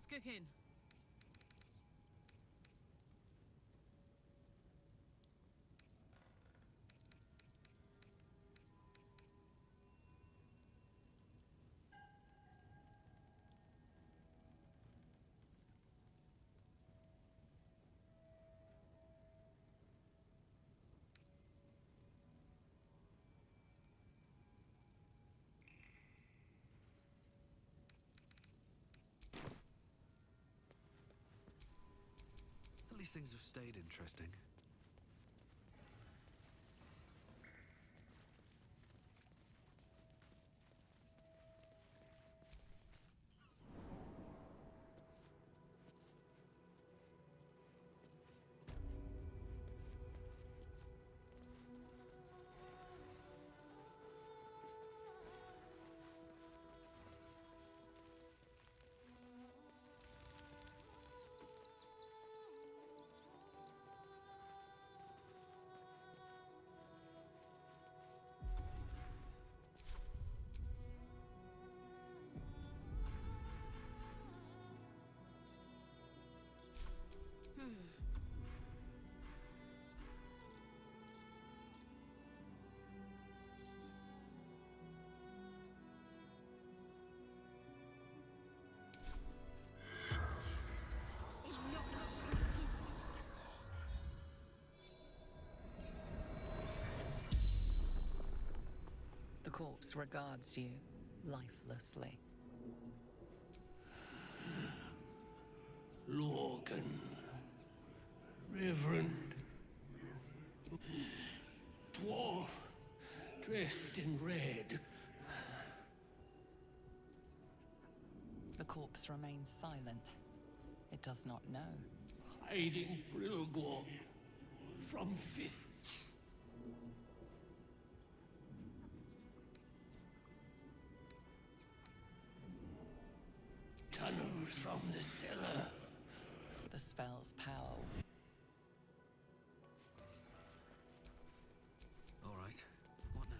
What's cooking? At least things have stayed interesting. The corpse regards you lifelessly. Logan, Reverend, dwarf, dressed in red. The corpse remains silent. It does not know. Hiding Brilgor from fists. Tunnels from the cellar. The spell's power. All right. What now?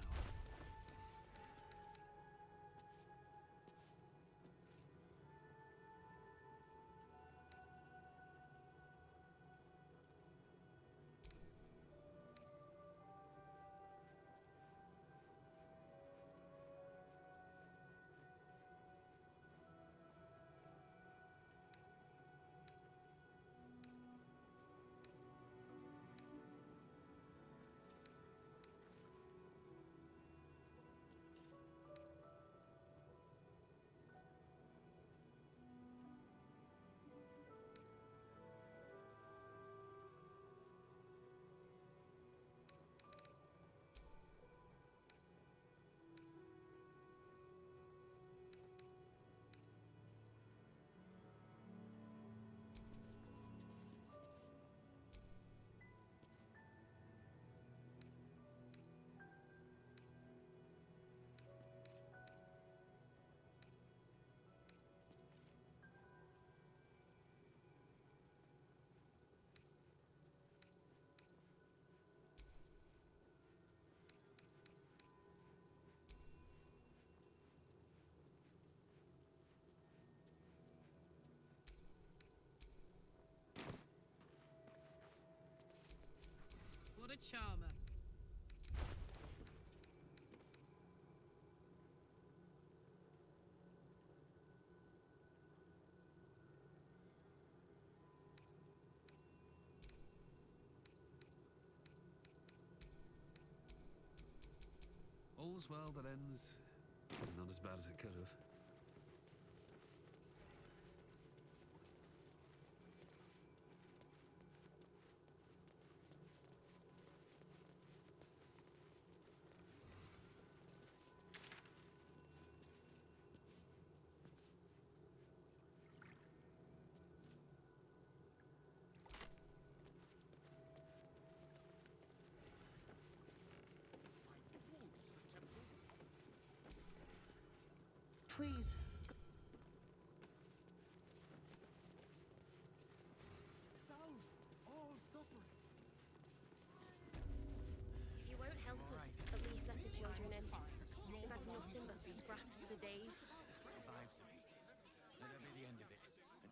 What a charmer. All's well that ends not as bad as it could have. Please. Solve all suffering. If you won't help us, at least let the children in. They've had nothing but scraps for days. Survived the meeting. Let that be the end of it. And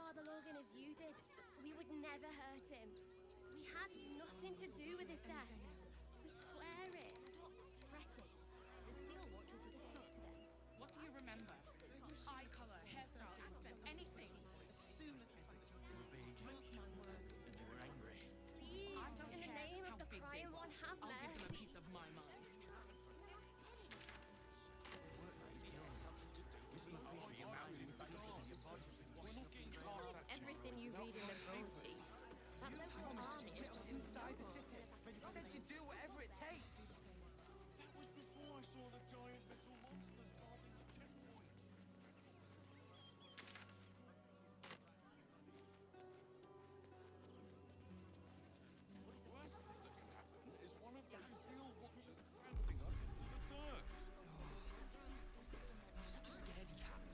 Father Logan as you did, we would never hurt him. We had nothing to do with his death. We swear it. Fretting. The Steel Watch will put a stop to them. What do you remember? Eye color, hairstyle, accent, anything. As soon as they find Please, I don't in the care name how of the big they crying were. one, have I'll give them a mercy. piece of my mind. Everything you read in the gold piece. That's so army. Get us inside the city. Said you'd do whatever it takes. That was before I saw the giant little monsters guarding the checkpoint. The worst thing that can happen is one of those steel watchers trampling us into the dirt. You're such a scaredy cat.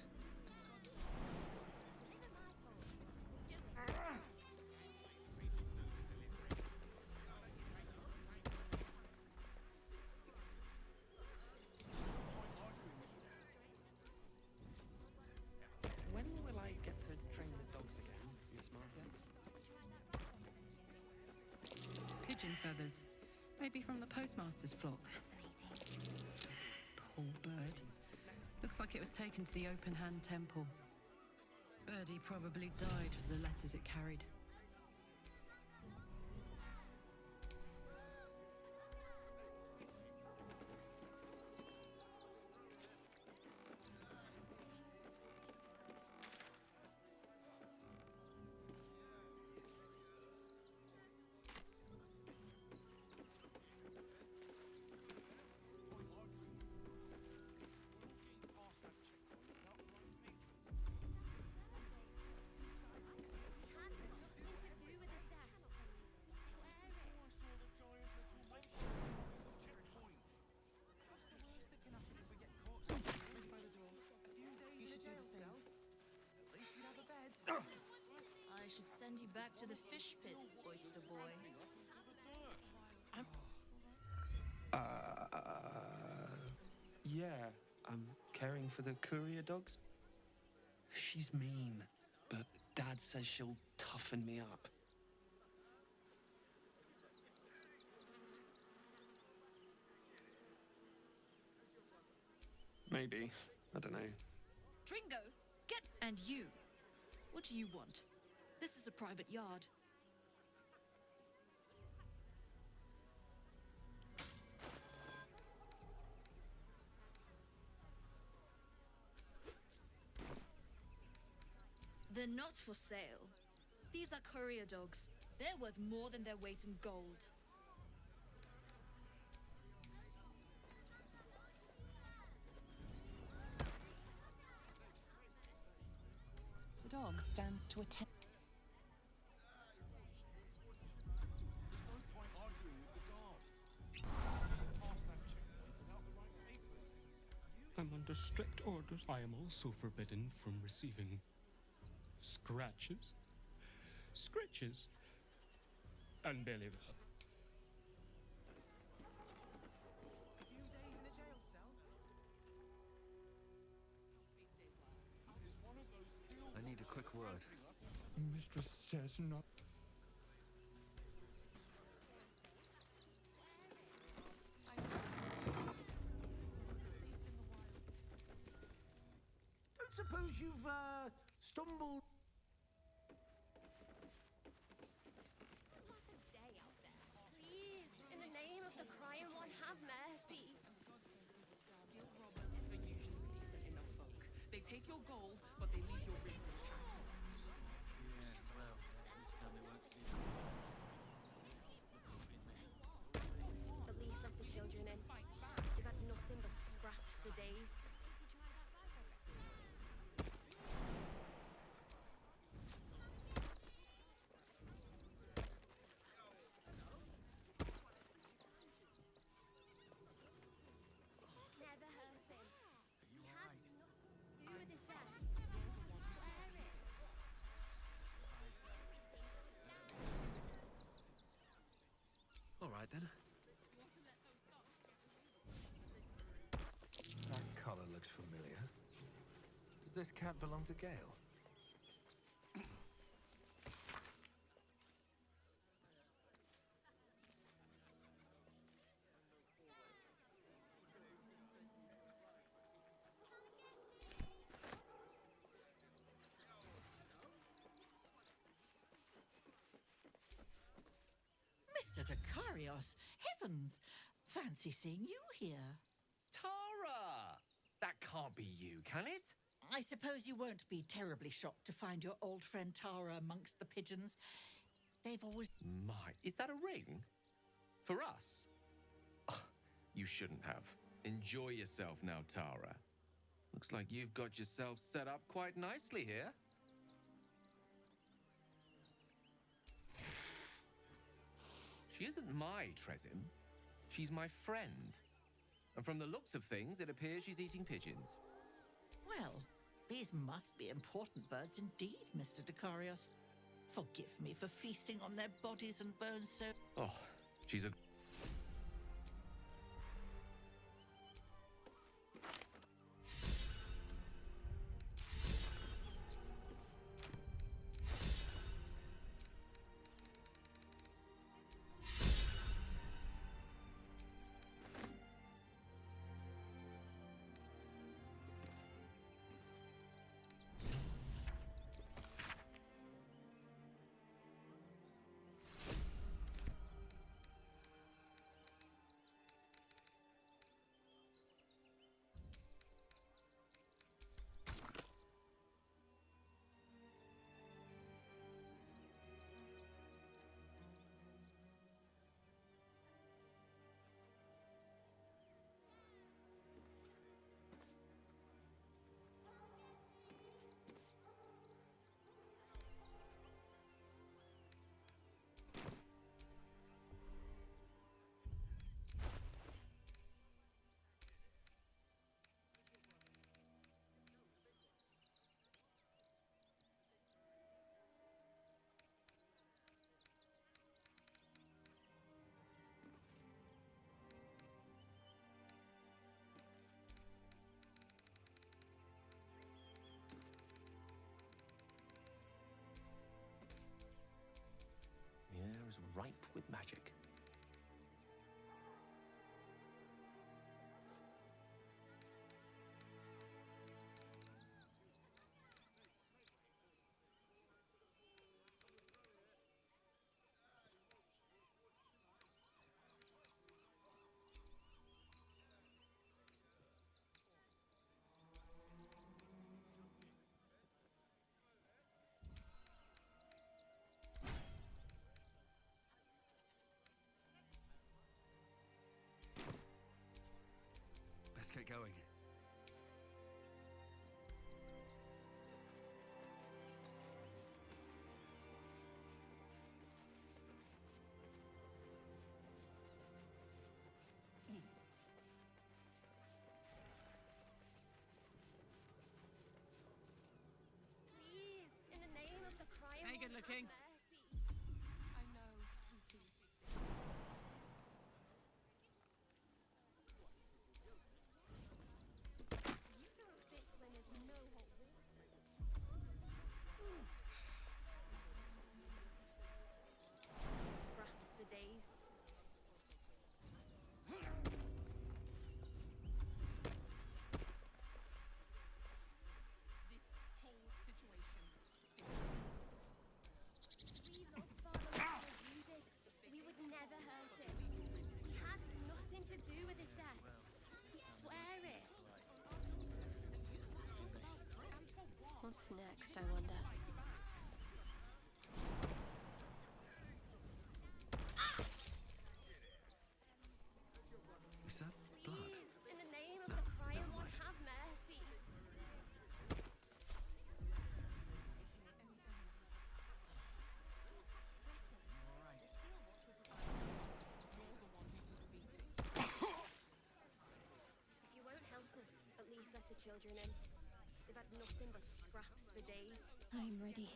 When will I get to train the dogs again, Miss Martha? Pigeon feathers. Maybe from the postmaster's flock. Poor bird. Looks like it was taken to the open-hand temple. Birdie probably died for the letters it carried. I should send you back to the fish pits, oyster boy. Yeah, I'm caring for the courier dogs. She's mean, but Dad says she'll toughen me up. Maybe. I don't know. Dringo, get... And you. What do you want? This is a private yard. They're not for sale. These are courier dogs. They're worth more than their weight in gold. The dog stands to attempt. There's no point arguing with the guards. Pass that checkpoint without the right papers. I'm under strict orders. I am also forbidden from receiving scratches, scritches, and belly rub. A few days in a jail cell. Is one of those steel I need a quick word. Mistress says not. Don't suppose you've stumbled. Pass a day out there. Please, in the name of the crying one, have mercy. Guild robbers are usually decent enough folk. They take your gold, but they leave your rings intact. At least let the children in. They've had nothing but scraps for days. Never hurt him. He had nothing to do with his death. Swear it. All right then. That colour looks familiar. Does this cat belong to Gale? Mr. Dakarios. Heavens! Fancy seeing you here. Tara! That can't be you, can it? I suppose you won't be terribly shocked to find your old friend Tara amongst the pigeons. They've always... My, is that a ring? For us? Ugh, you shouldn't have. Enjoy yourself now, Tara. Looks like you've got yourself set up quite nicely here. She isn't my Tresim. She's my friend. And from the looks of things, it appears she's eating pigeons. Well, these must be important birds indeed, Mr. Dakarios. Forgive me for feasting on their bodies and bones so... Oh, she's a... The air is ripe with magic. Let's get going. Please, in the name of the crying Hey, good one, looking. have mercy. I know, sweetie. You don't fit when there's no hot water. Scraps for days. This whole situation stinks. We loved Father Lord as you did. We would never hurt him. We had nothing to do with his death. We swear it. What's next, I wonder? Is that blood? Please, in the name of the crying one, have mercy. If you won't help us, at least let the children in. They've had nothing but scraps for days. I'm ready.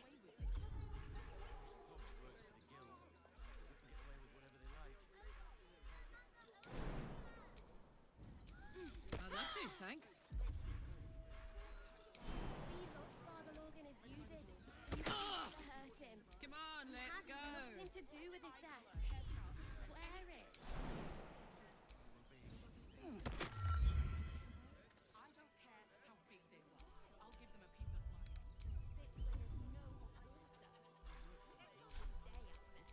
I'd love to, thanks. We loved Father Logan as you did. We would never hurt him. Come on, We let's had go. nothing to do with his death. We swear it. I don't care how big they were. I'll give them a piece of mind. Fits when there's no hot water.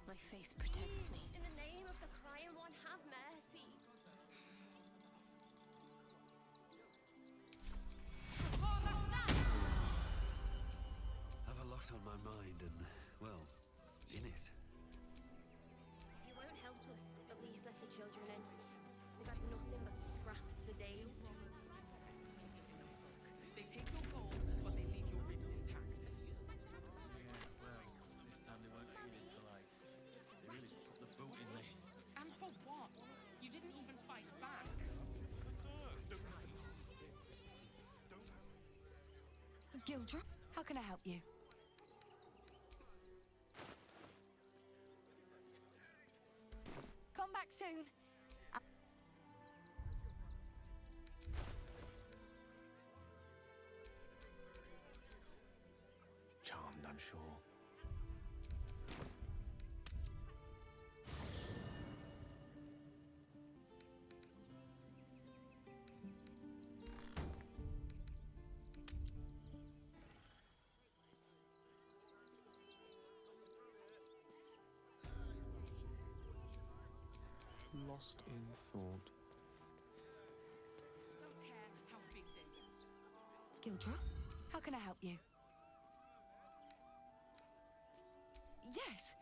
My faith protects me. In the name Gildra, how can I help you? Come back soon. Charmed, I'm sure. Lost in thought. Don't care how big they are. Gildra, how can I help you? Yes.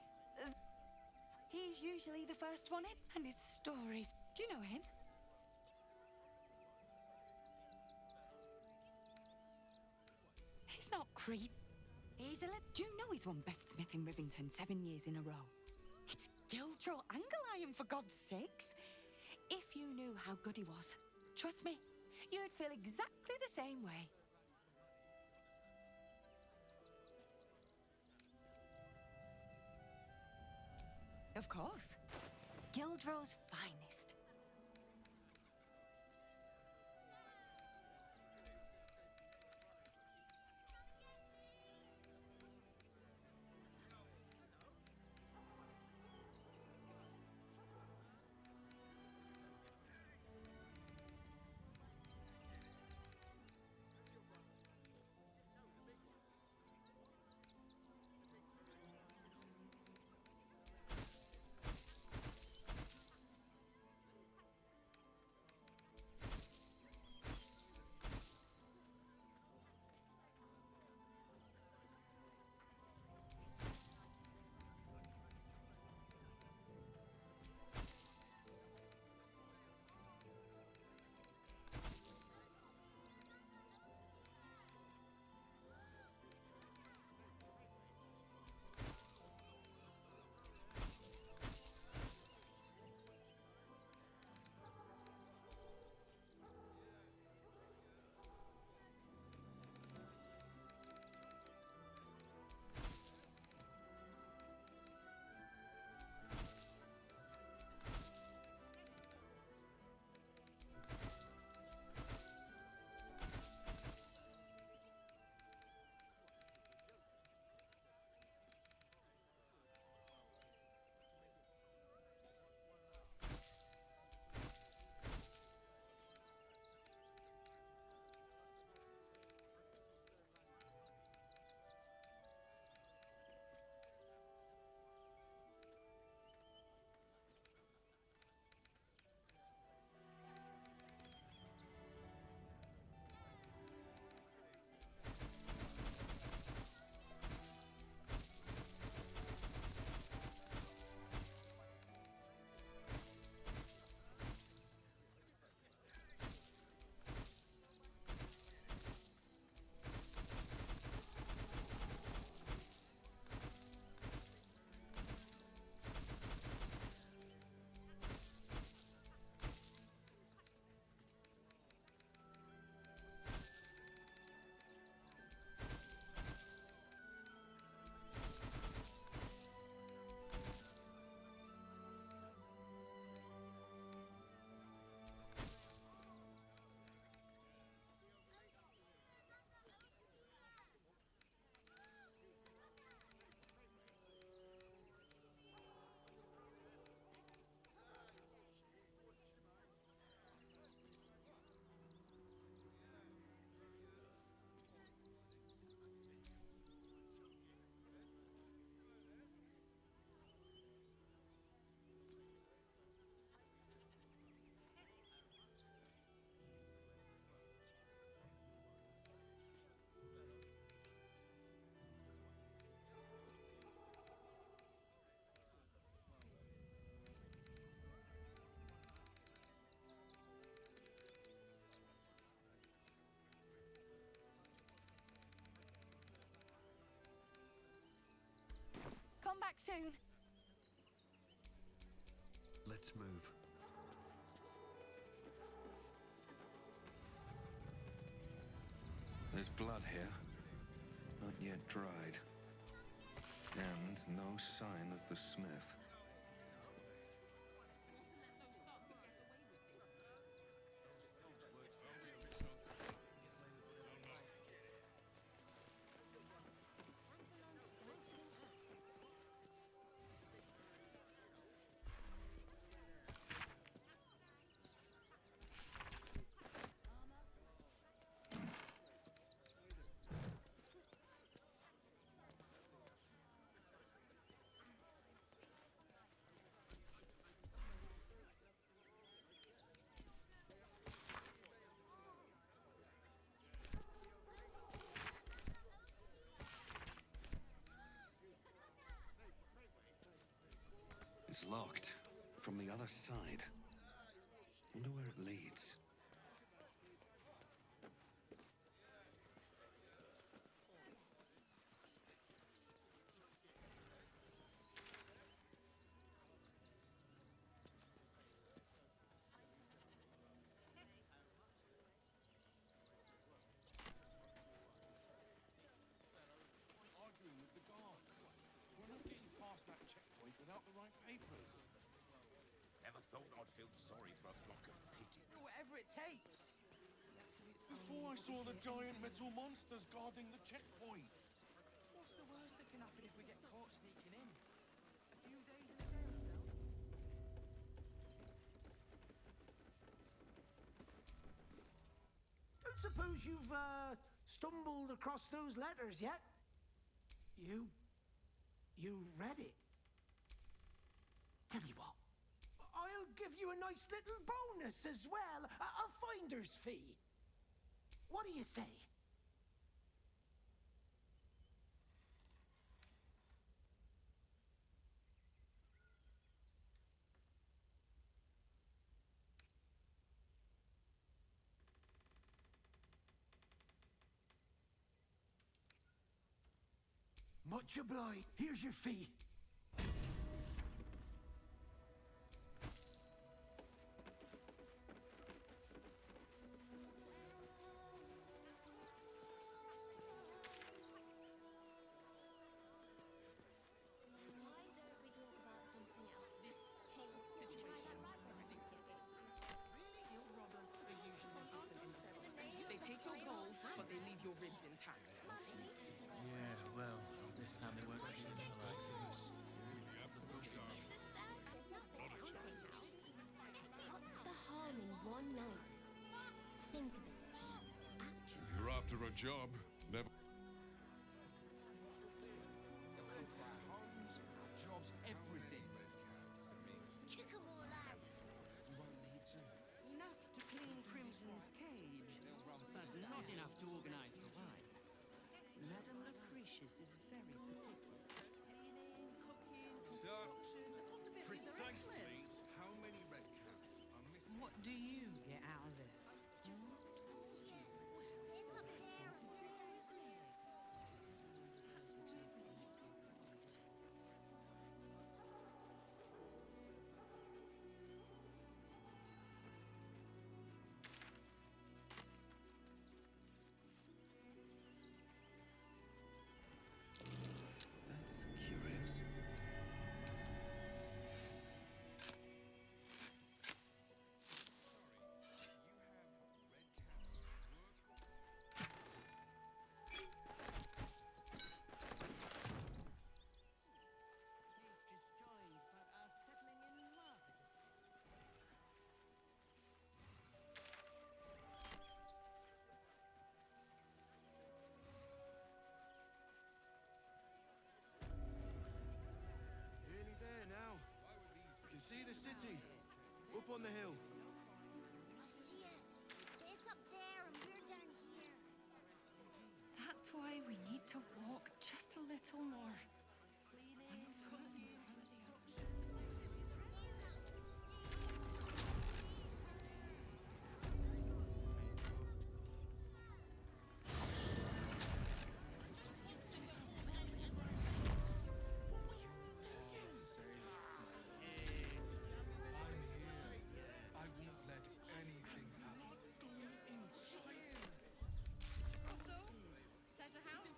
He's usually the first one in, and his stories. Do you know him? He's not creep. He's a Do you know he's won Best Smith in Rivington 7 years in a row? It's Gildro Angelion, for God's sakes. If you knew how good he was, trust me, you'd feel exactly the same way. Of course. Gildro's finest. Come back soon. Let's move. There's blood here. yet dried. And no sign of the smith. It's locked from the other side. Wonder where it leads. Arguing with the guards. We're not getting past that checkpoint without the right papers. Never thought I'd feel sorry for a flock of pigeons. Whatever it takes. Before I saw the giant metal monsters guarding the checkpoint. What's the worst that can happen if we get caught sneaking in? A few days in a jail cell? Don't suppose you've, stumbled across those letters yet? You read it? Tell you what, I'll give you a nice little bonus as well, a finder's fee. What do you say? Much obliged. Here's your fee. They take your gold, but they leave your ribs intact. Yeah, well, this time they weren't treating me like this. What's the harm in one night? Think of it. If you're after a job, never. Jobs, everything. Kick 'em all out. You won't need to. Enough to clean Crimson's cage, but not enough to organize the wine. Madame Lucretius is very particular. Cleaning, cooking, So, construction, precisely how many red cats are missing? What do you get out of this? That's curious. They've just joined, but are settling in marvelously. Nearly there now. You can see the city. Up on the hill. I see it. It's up there and we're down here. That's why we need to walk just a little more. I'm here. I won't let anything happen. Going inside. Pleasure house?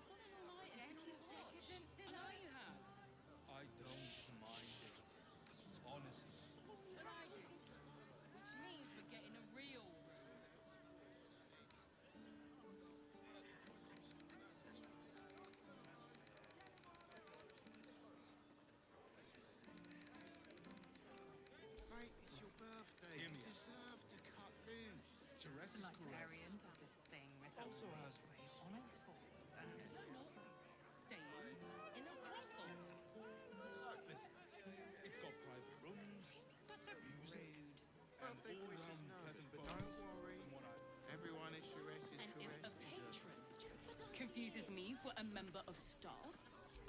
misses me for a member of staff?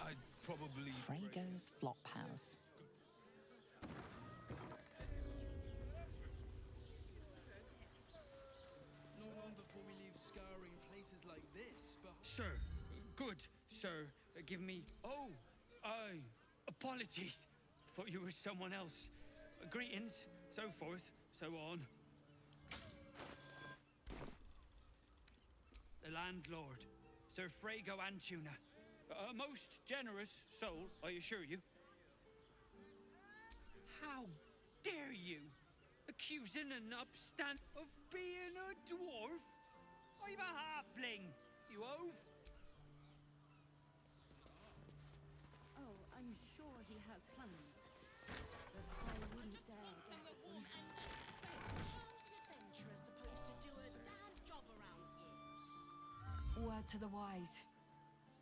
I'd probably... Frago's Flophouse. Not long before we leave scouring places like this, but... Sir, good, sir. Give me... Oh, apologies. Thought you were someone else. Greetings, so forth, so on. The landlord, Sir Frago Antuna. A most generous soul, I assure you. How dare you? Accusing an upstand of being a dwarf? I'm a halfling, you oaf. Oh, I'm sure he has plans. But I wouldn't dare guess at them. Word to the wise.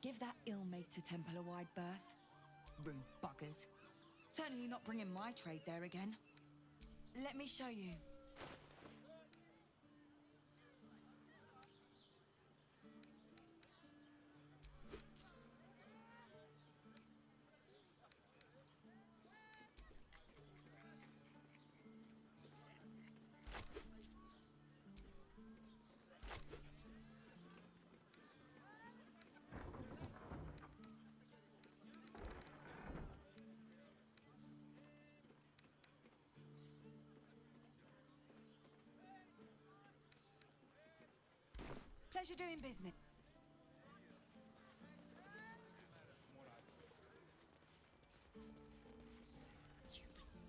Give that ill-mated temple a wide berth. Rude buggers. Certainly not bringing my trade there again. Let me show you. Pleasure doing business.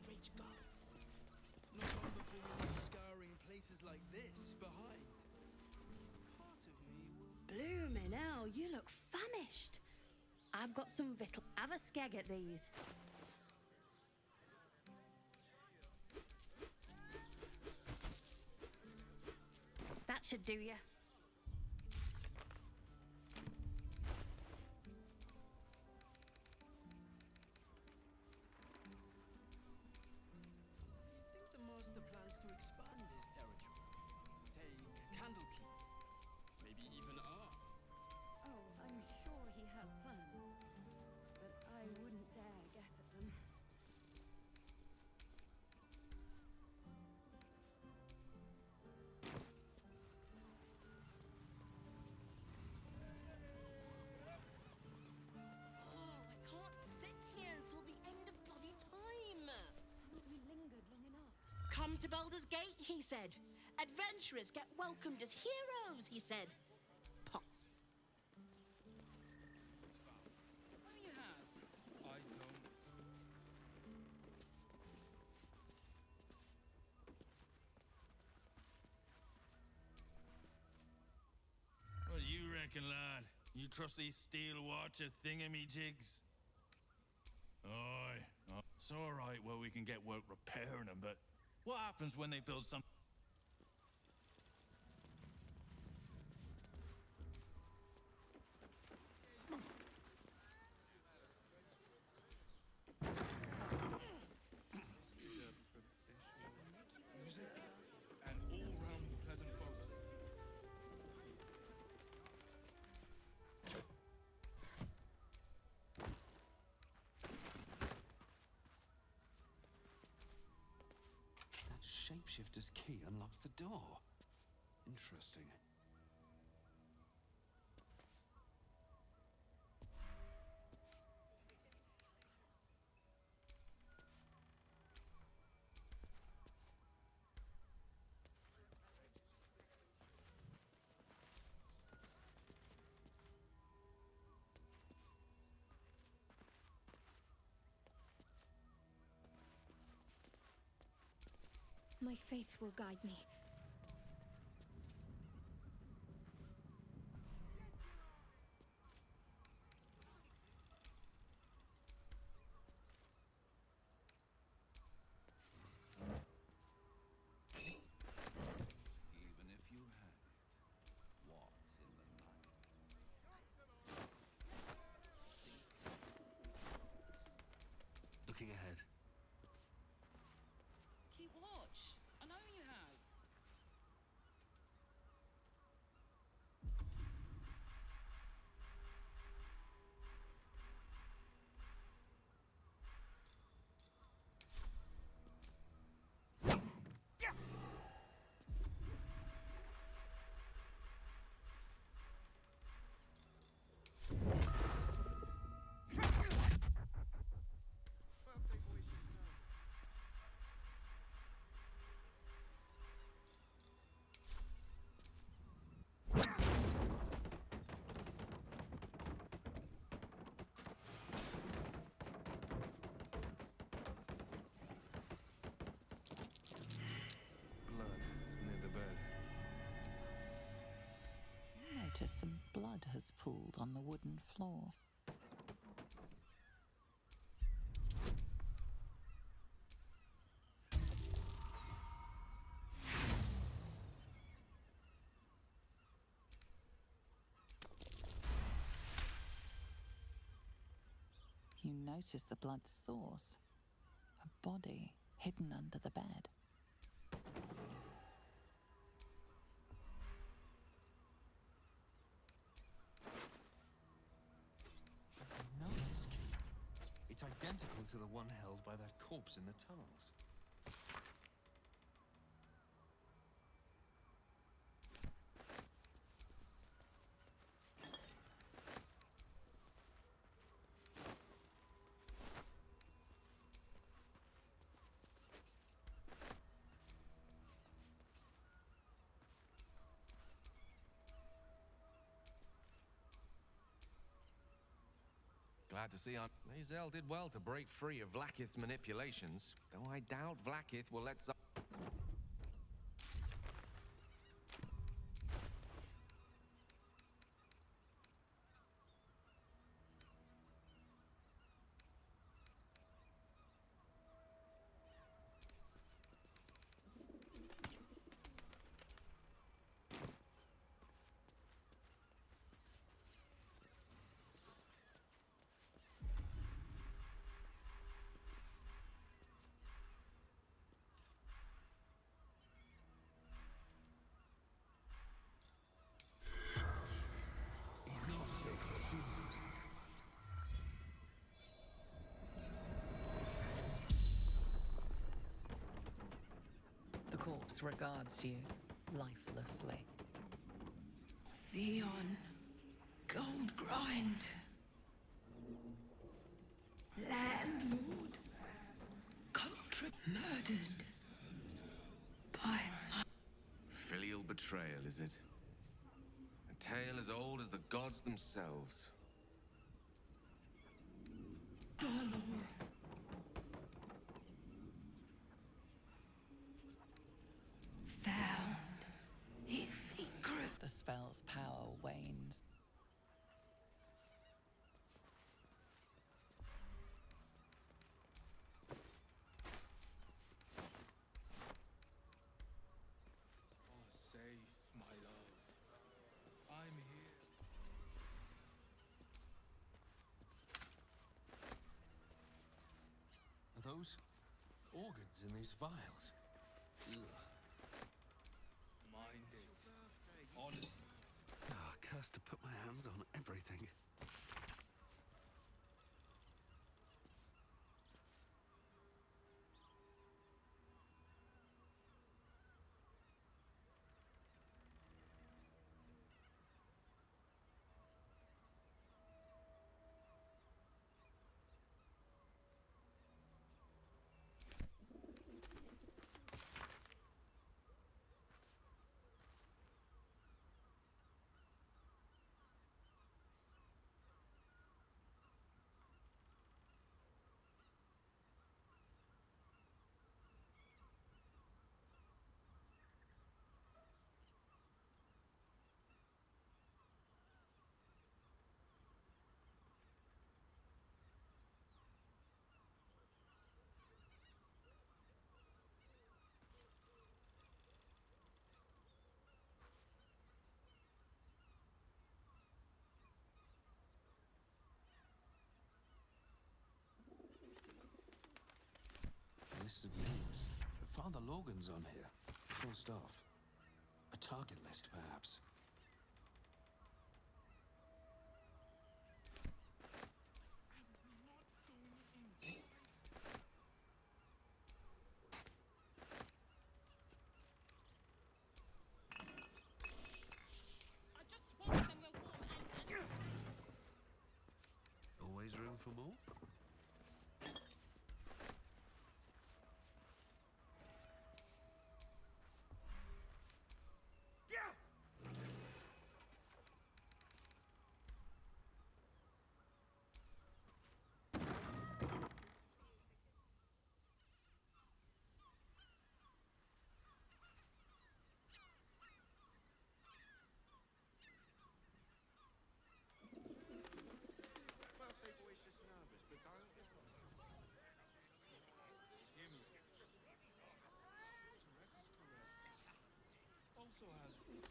Rich gods. Not long before we leave scouring places like this behind. Part of me will... Bloomin' hell, you look famished. I've got some victual. Have a skeg at these. That should do you. I think the master plans to expand his territory. Take Candlekeep. Maybe even Ar. Oh, I'm sure he has plans. But I wouldn't dare guess at them. Oh, I can't sit here until the end of bloody time. Haven't we lingered long enough? Come to Baldurs Gate, he said. Adventurers get welcomed as heroes, he said. Pop. What do you have? I don't. What do you reckon, lad? You trust these steel watcher thingamajigs? Aye. It's alright where we can get work repairing them, but what happens when they build some... Music and all-round pleasant folks. That shapeshifter's key unlocks the door. Interesting. My faith will guide me. Even if you had it, what's in the night? Looking ahead. Keep watch. I know you have. notice some blood has pooled on the wooden floor. You notice the blood's source. A body hidden under the bed. I know this key. It's identical to the one held by that corpse in the tunnels. Glad to see Hazel did well to break free of Vlaakith's manipulations, though I doubt Vlaakith will let some... The corpse regards you lifelessly. Theon, gold grind. Landlord, murdered by my... Filial betrayal, is it? A tale as old as the gods themselves. Dolor. Found his secret. The spell's power wanes. Safe, my love. I'm here. Are those organs in these vials? Ugh. Mind it. Honest. Ah, cursed to put my hands on everything. List of names. Father Logan's on here. First off. A target list, perhaps. Always room for more? also has rules.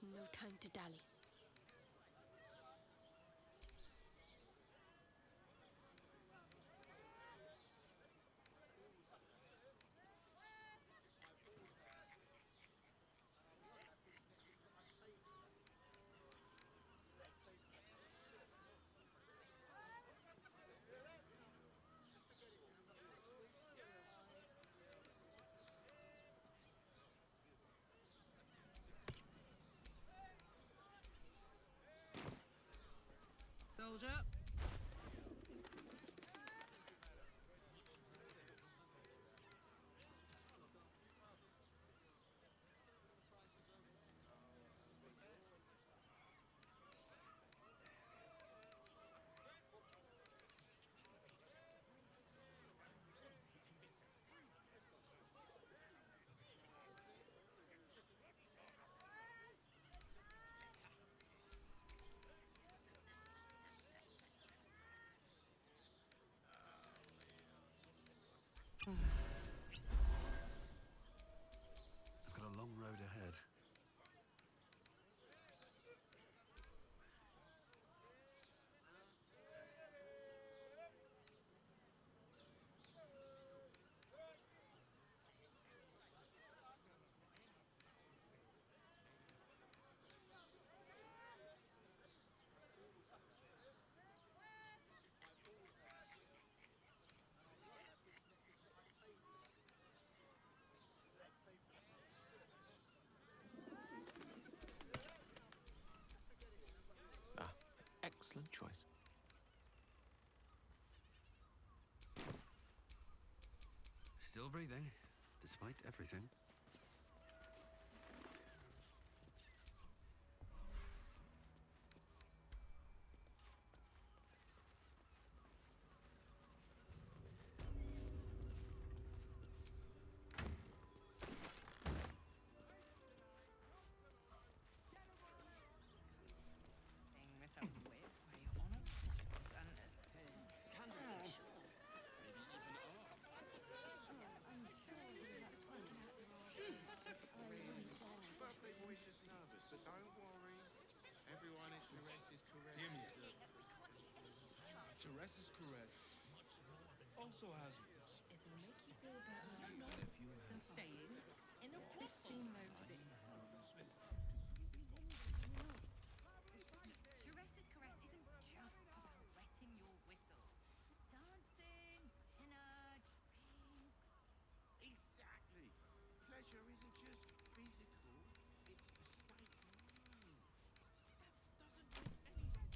No time to dally. Soldier. I've got a long road ahead. Ah, excellent choice. Still breathing, despite everything. With a whip, are you on a precipice and Birthday boy's just nervous, but don't worry. Everyone is Teresa's caress. Hear me. Teresa's caress also has rules. It'll make you feel better than staying in a 1506. Teresa's caress isn't just about wetting your whistle. There's dancing, dinner, drinks. Exactly. Pleasure isn't just physical, it's a state of mind. That doesn't make any sense.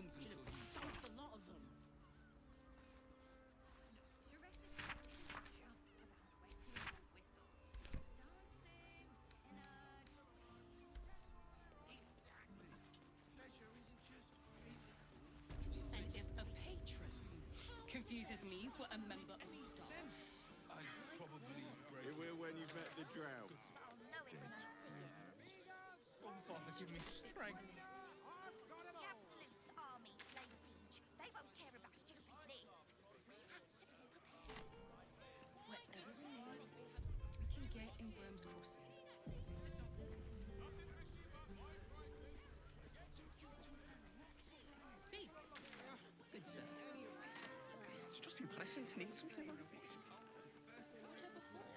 happens Should until have he's dumped found. a lot of them. Shrek isn't just about wetting your whistle. It's dancing, tenor, Exactly. Pleasure isn't just physical. And if a patron confuses me for a member of staff, I'd probably break it. will when you've met the drow. I'll know it when I see it. Oh, Father, give me strength. The Absolute's army slay siege. They won't care about stupid list. We have to be prepared. whatever we need, we can get in Worm's Crossing. Speak, good sir. It's just embarrassing to need something like this. Whatever for?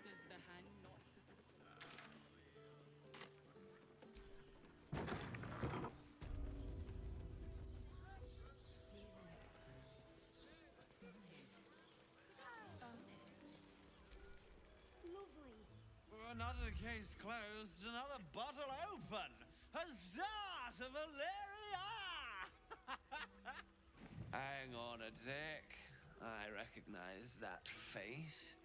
Does the hand not assist? Lovely. Another case closed, another bottle open. Huzzah to Valeria! Hang on a tick. I recognize that face.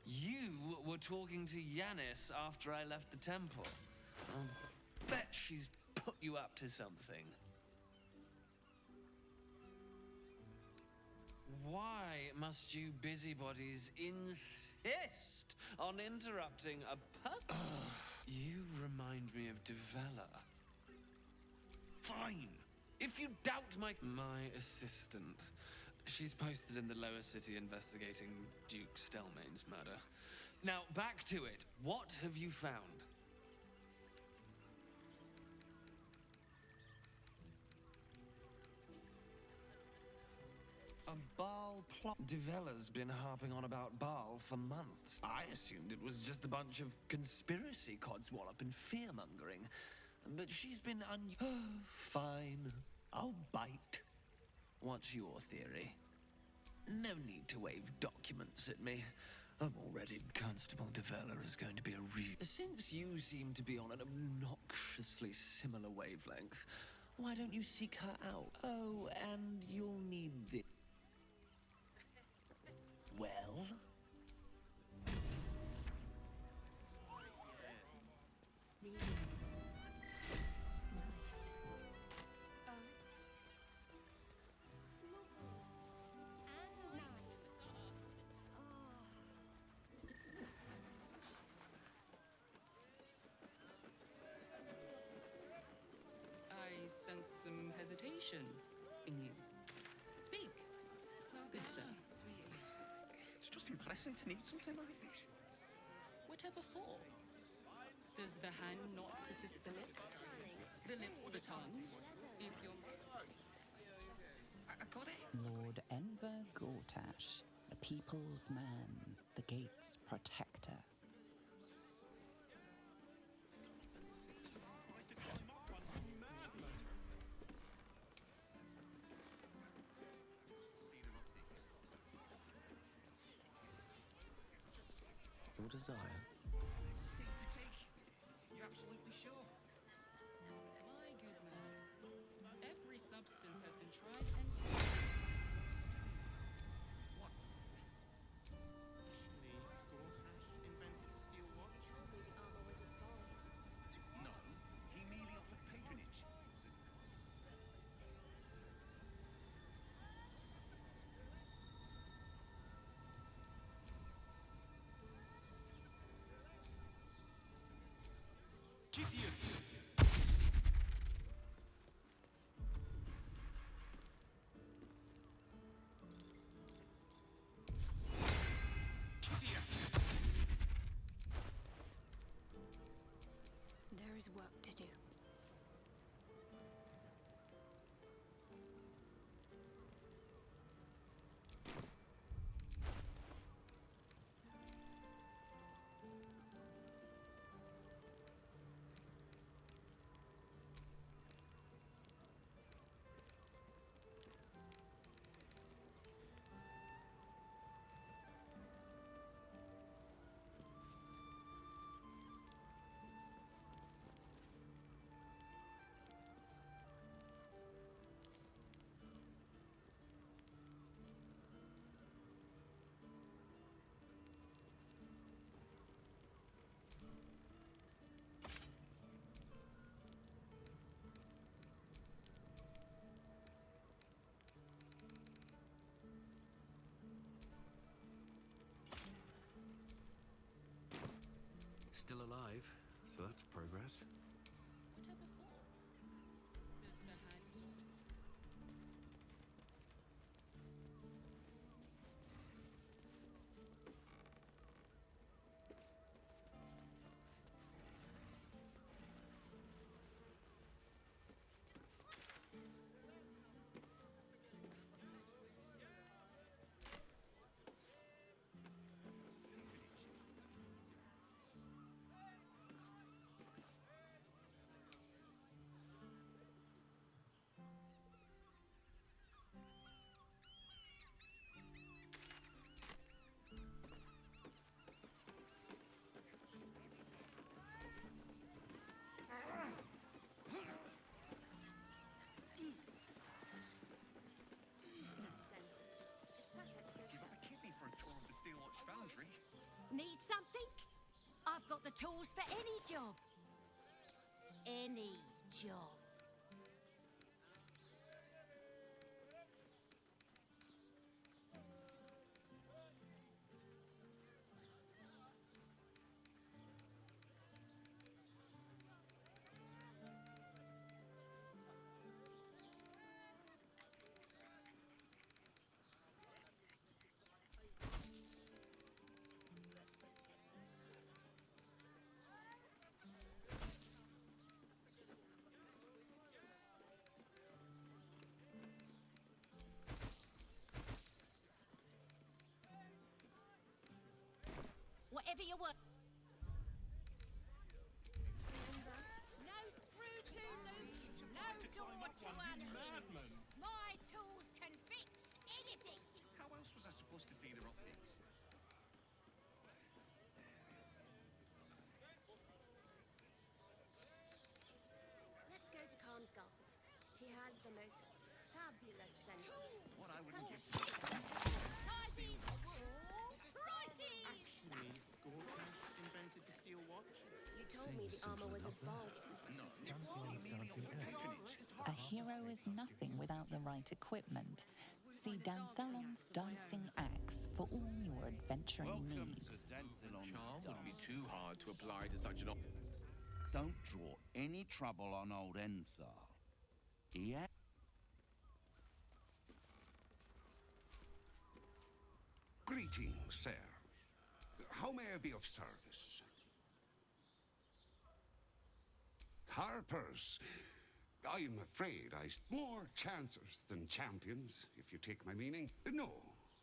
You were talking to Yanis after I left the temple. I'll bet she's put you up to something. Why must you busybodies insist on interrupting a pup? You remind me of Devella. Fine. If you doubt my assistant, she's posted in the lower city investigating Duke Stelmane's murder. Now, back to it. What have you found? A Baal plot. Devella's been harping on about Baal for months. I assumed it was just a bunch of conspiracy codswallop and fear-mongering. But she's been Fine. I'll bite. What's your theory? No need to wave documents at me. I'm already Constable Devella is going to be a Since you seem to be on an obnoxiously similar wavelength, why don't you seek her out? Oh, and you'll need this. Well? I sense some hesitation in you. Speak, good sir. It's just embarrassing to need something like this. Whatever for? Does the hand not assist the lips? The lips, the tongue? If you're... I got it. Lord Enver Gortash, the people's man, the gate's protector. Your desire. It's a seat to take. You're absolutely sure? My good man, every substance has been tried and tested. What? Actually, Gortash invented the steel watch? Told me the armor was a bomb. No, he merely offered patronage. Kittius! There is work to do. still alive, so that's progress. Whatever for? Does the hand not? Need something? I've got the tools for any job. Any job. Whatever you want. No screw too loose, no door too unhinged. My tools can fix anything. How else was I supposed to see their optics? Let's go to Calm's Gulls. She has the most fabulous scent. What I wouldn't give Prices! Prices! Actually, Gorkas invented the steel watch. You told me the armor was a bulb. A hero is nothing without the right equipment. See Danthalon's dancing axe for all your adventuring needs. Charm wouldn't be too hard to apply to such an Don't draw any trouble on old Enthar. Yeah? Greetings, sir. How may I be of service? Harpers. I'm afraid more chancers than champions, if you take my meaning. No,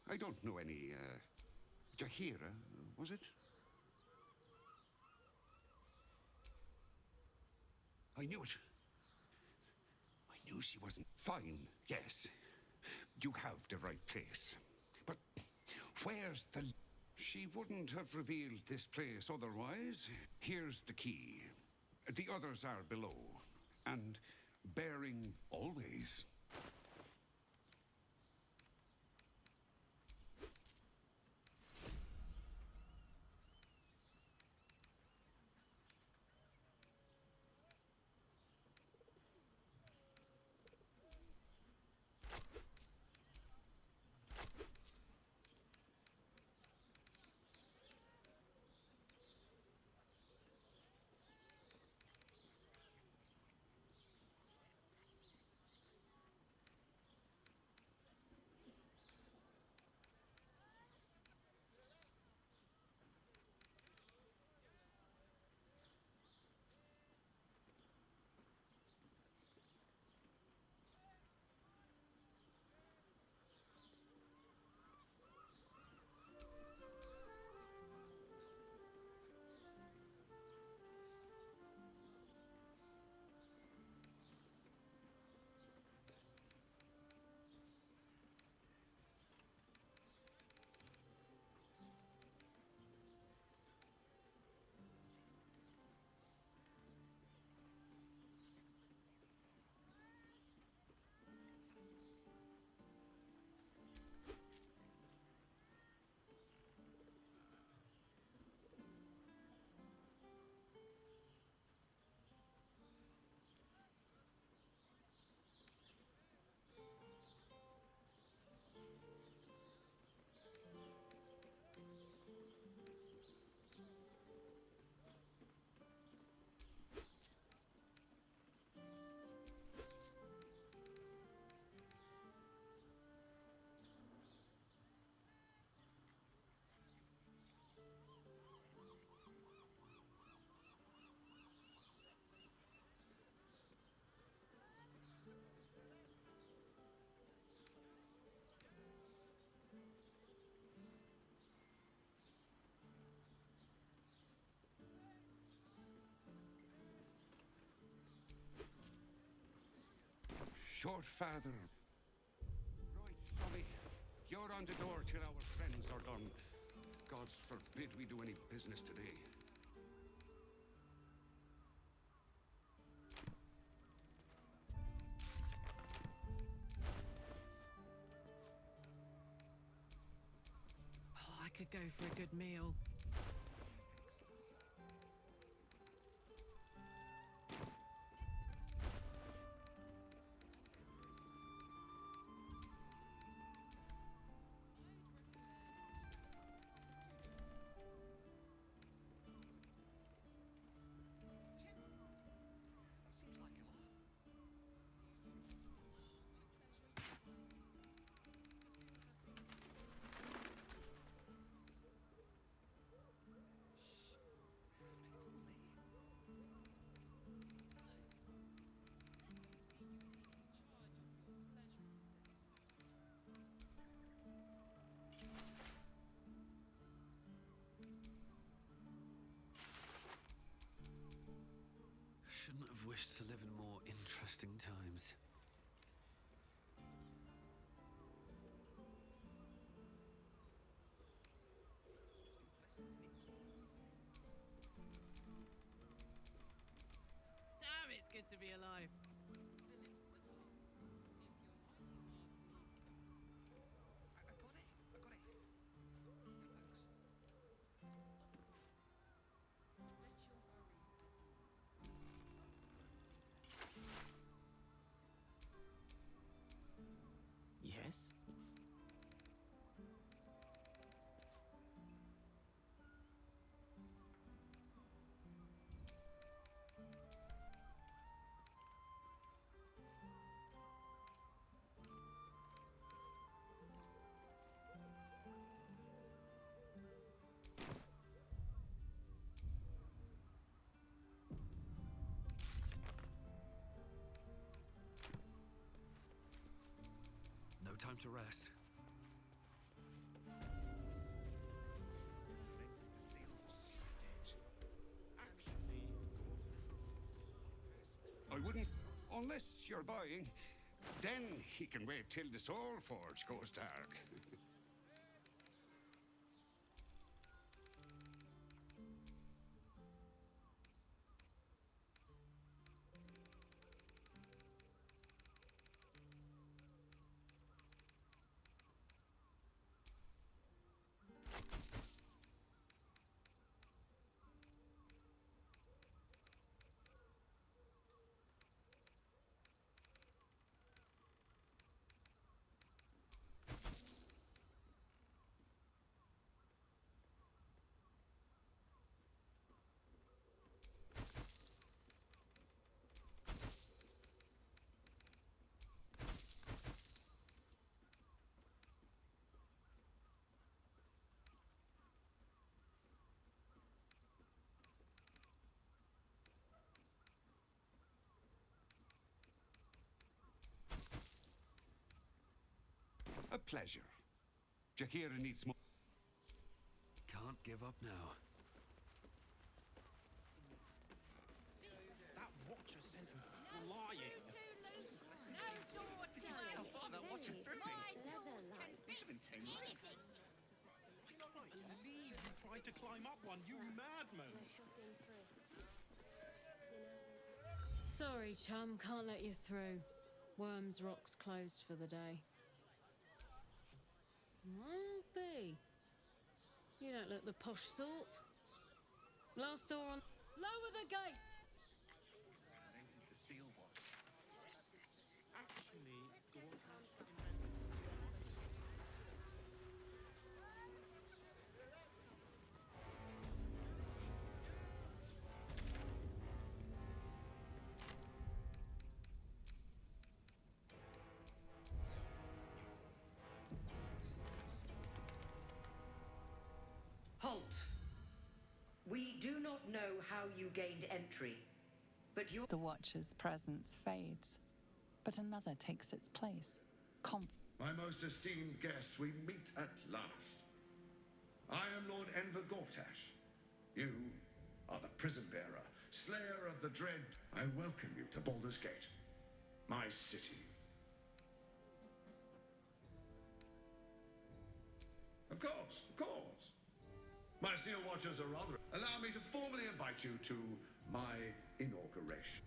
I don't know any, Jahira, was it? I knew it. I knew she wasn't fine, yes. You have the right place. But where's the... She wouldn't have revealed this place otherwise. Here's the key. The others are below. And bearing always. Your father. Right, Sonny. You're on the door till our friends are done. God forbid we do any business today. Oh, I could go for a good meal. Shouldn't have wished to live in more interesting times. Damn, it's good to be alive. Yes? No time to rest. I wouldn't, unless you're buying. Then he can wait till the Soul Forge goes dark. A pleasure. Jakira needs more. Can't give up now. That watcher sent him flying. No door to How far that watcher threw me? My tools can Must have been 10 legs. I can't believe you tried to climb up one, you madman. Sorry, chum, can't let you through. Worms Rock's closed for the day. Well, B. You don't look the posh sort. Last door on. Lower the gates! Invented the steel watch. Actually, Halt! We do not know how you gained entry, but your... The Watcher's presence fades, but another takes its place. My most esteemed guest, we meet at last. I am Lord Enver Gortash. You are the prison bearer, slayer of the dread. I welcome you to Baldurs Gate, my city, Of course, of course. My Steel Watchers are rather... Allow me to formally invite you to my inauguration.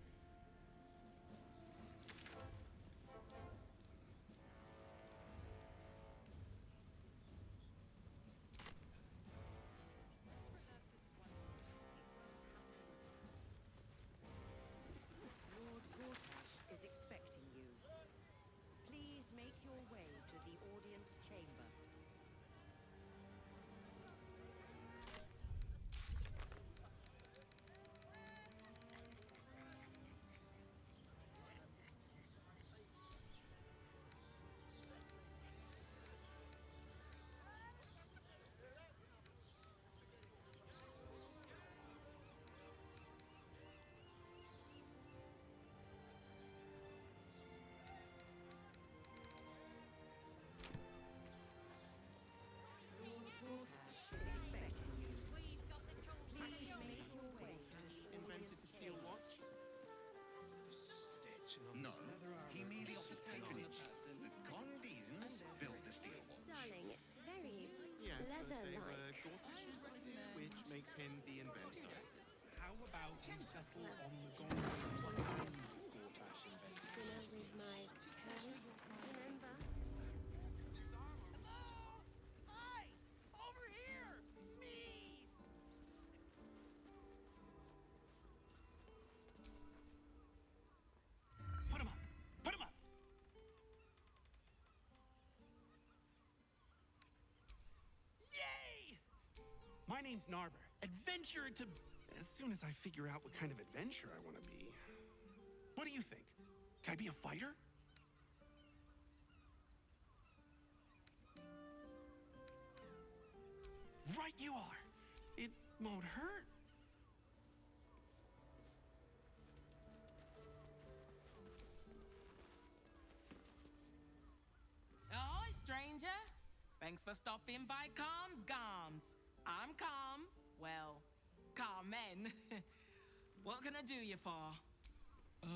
Lord Gortash is expecting you. Please make your way to the audience chamber. Lord Gortash is expecting you. We've got the tools for the Please job. make your way to the Invented the audience steel chamber. watch? No, he merely offered patronage. The Gondians built the steel watch. Darling, it's very Yes, but they were leather-like. Gortash's idea, which makes him the inventor. How about you settle on the Gondians Gortash invented? Dinner with my parents, remember? Hey! Over here! Me! Put him up! Put him up! Yay! My name's Narber. Adventurer to... As soon as I figure out what kind of adventurer I want to be. What do you think? Can I be a fighter? Right you are. It won't hurt. Ahoy, stranger! Thanks for stopping by Calm's Gums. I'm Calm. Well, Carmen. What can I do you for? Ugh.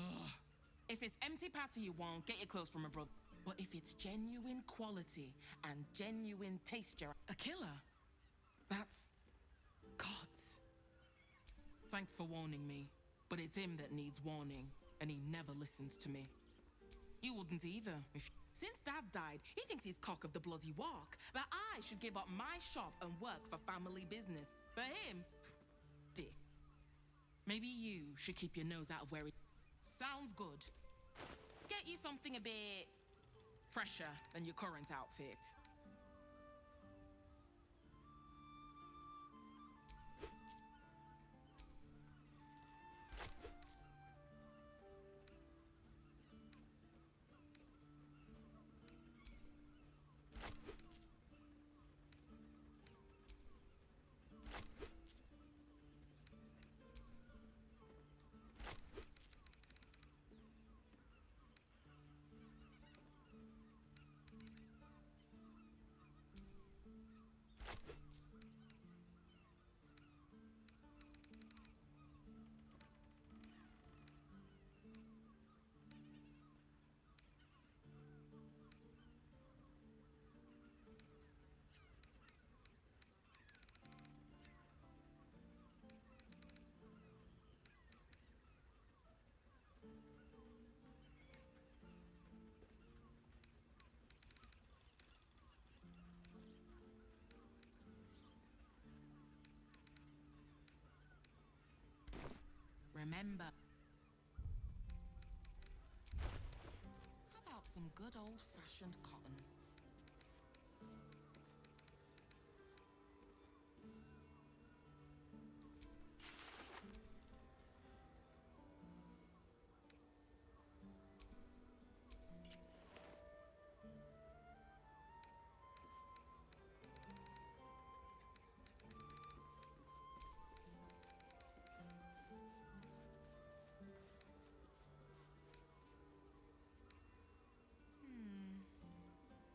If it's empty patty you want, get your clothes from a brother. But if it's genuine quality and genuine taste, you're a killer. That's God's. Thanks for warning me, but it's him that needs warning, and he never listens to me. You wouldn't either. Since Dad died, he thinks he's cock of the bloody walk, that I should give up my shop and work for family business. For him, dick. Maybe you should keep your nose out of where it... Sounds good. Get you something a bit fresher than your current outfit. Remember. How about some good old-fashioned cotton?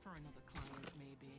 For another client, maybe.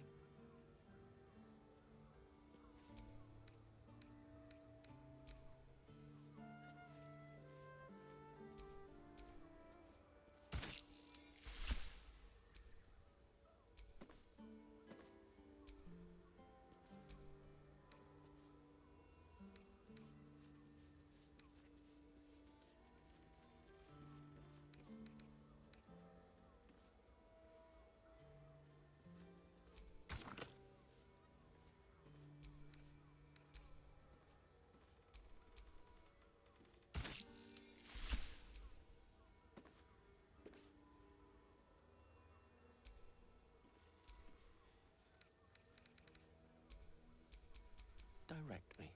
correct me.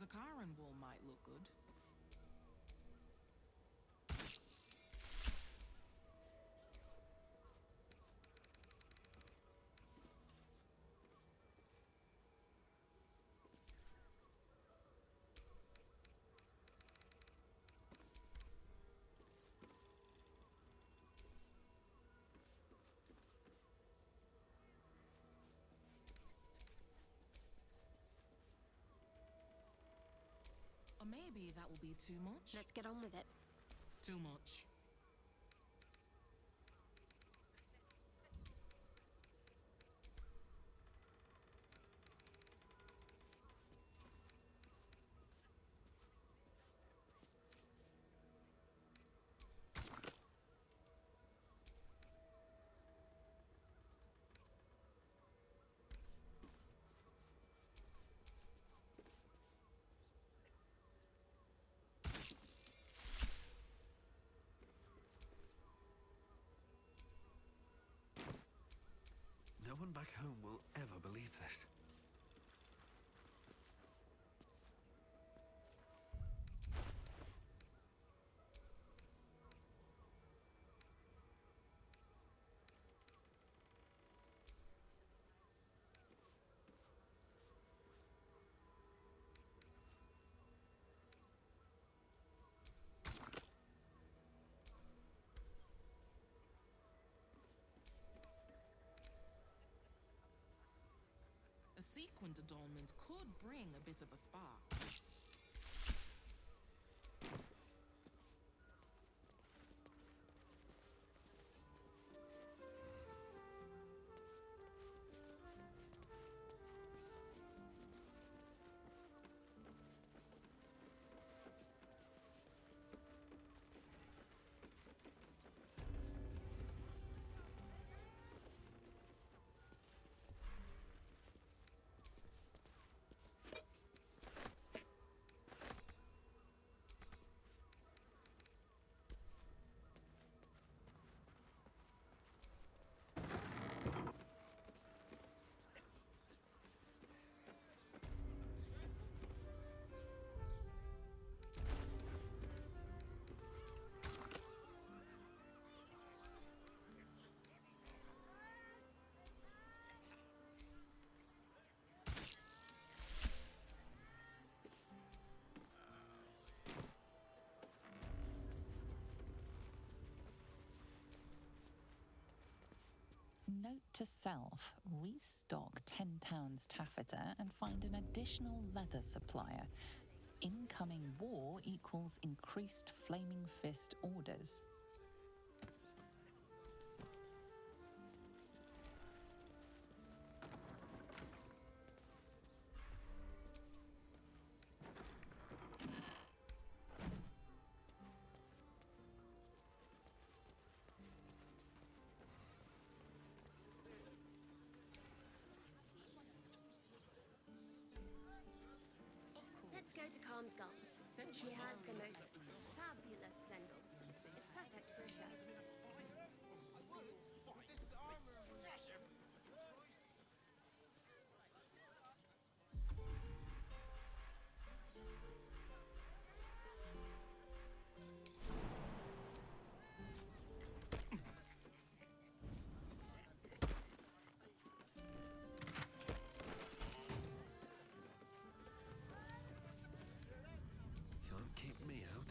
The Karen wall might look good. Or maybe that will be too much. Let's get on with it. Too much. No one back home will ever believe this. A sequined adornment could bring a bit of a spark. Note to self, restock 10 towns taffeta and find an additional leather supplier. Incoming war equals increased Flaming Fist orders. Let's go to Calm's Gums. She has the most fabulous sendal. It's perfect for a show. Can't keep me out.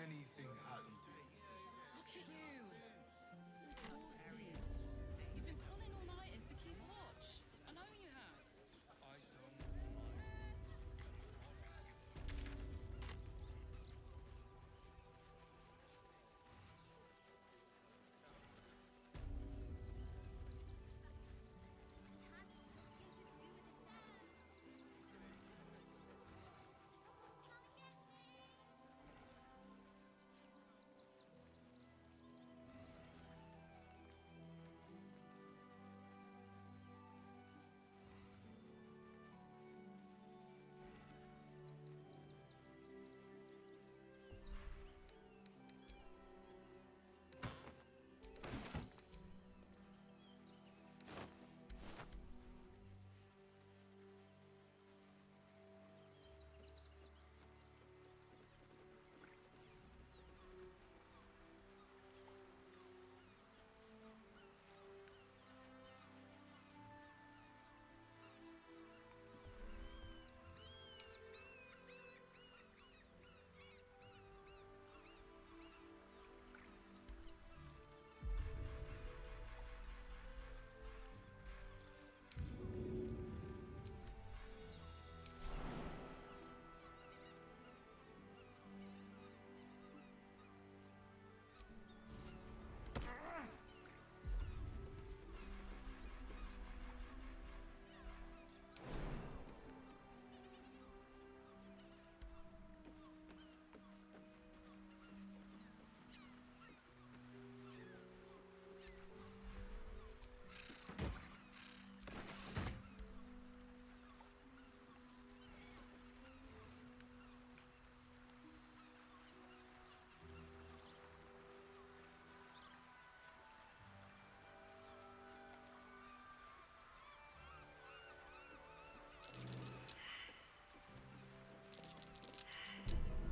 anything happen to you? Look at you. Exhausted. You've been pulling all-nighters to keep watch. I know you have. I don't mind.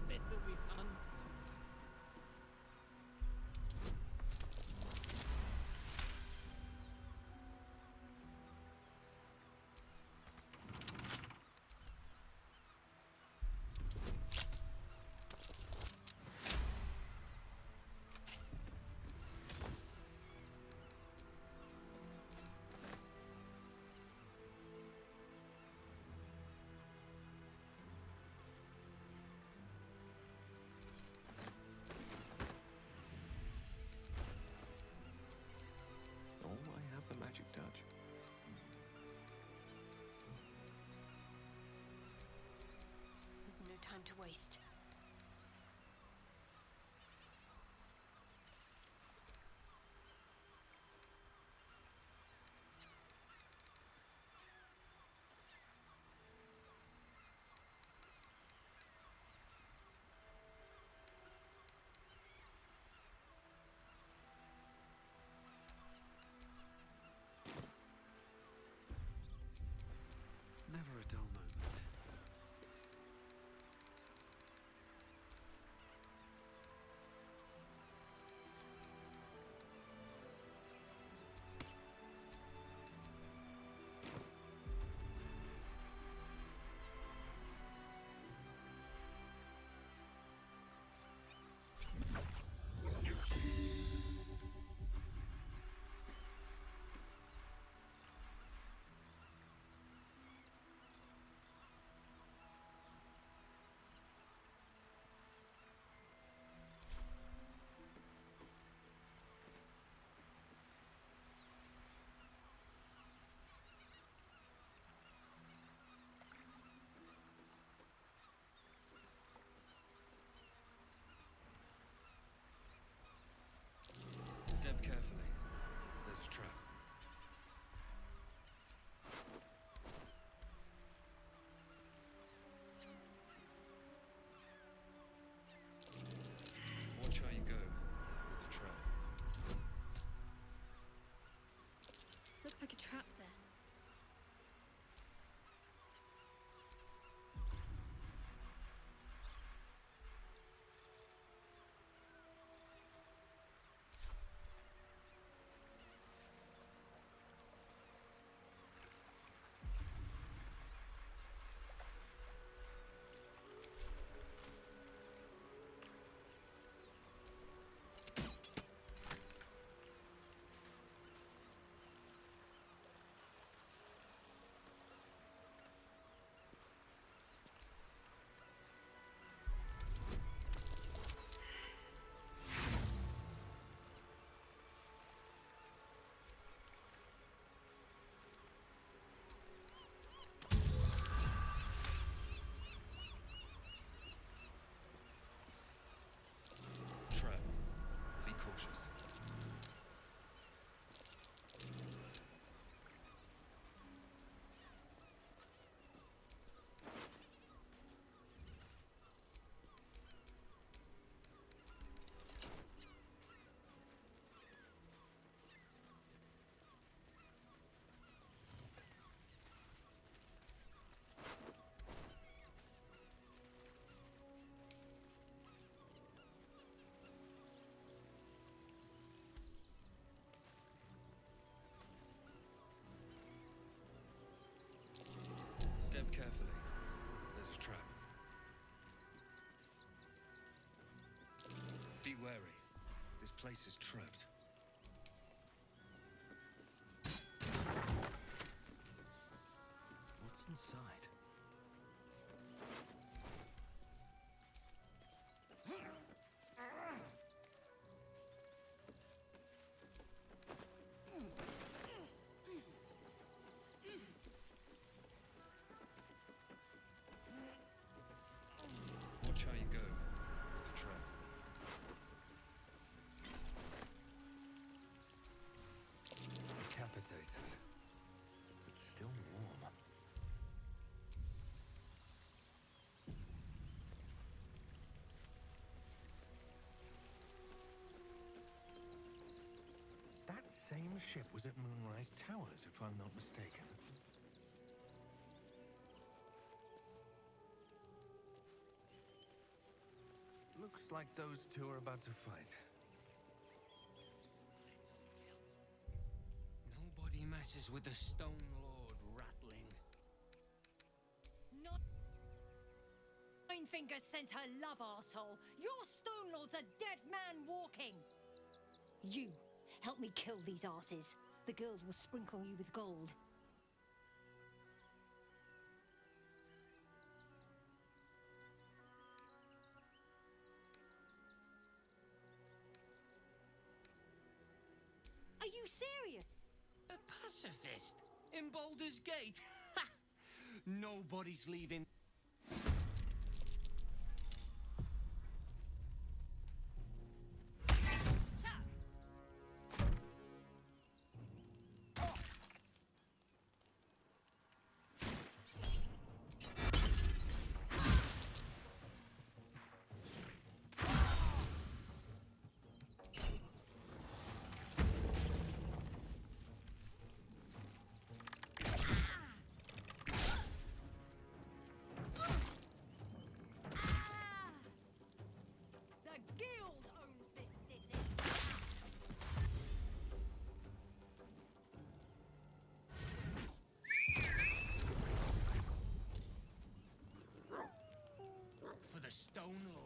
This'll be fun. Oh, I have the magic touch. There's no time to waste. Never a dull moment. This place is trapped. What's inside? Watch how you go. It's a trap. Decapitated. But still warm. That same ship was at Moonrise Towers, if I'm not mistaken. Looks like those two are about to fight. Nobody messes with the Stone Lord, Ratling. Nine-Fingers sends her love, arsehole. Your Stone Lord's a dead man walking. You, help me kill these asses. The girls will sprinkle you with gold. Are you serious? A pacifist? In Baldurs Gate? Nobody's leaving. The guild owns this city. For the Stone Lord.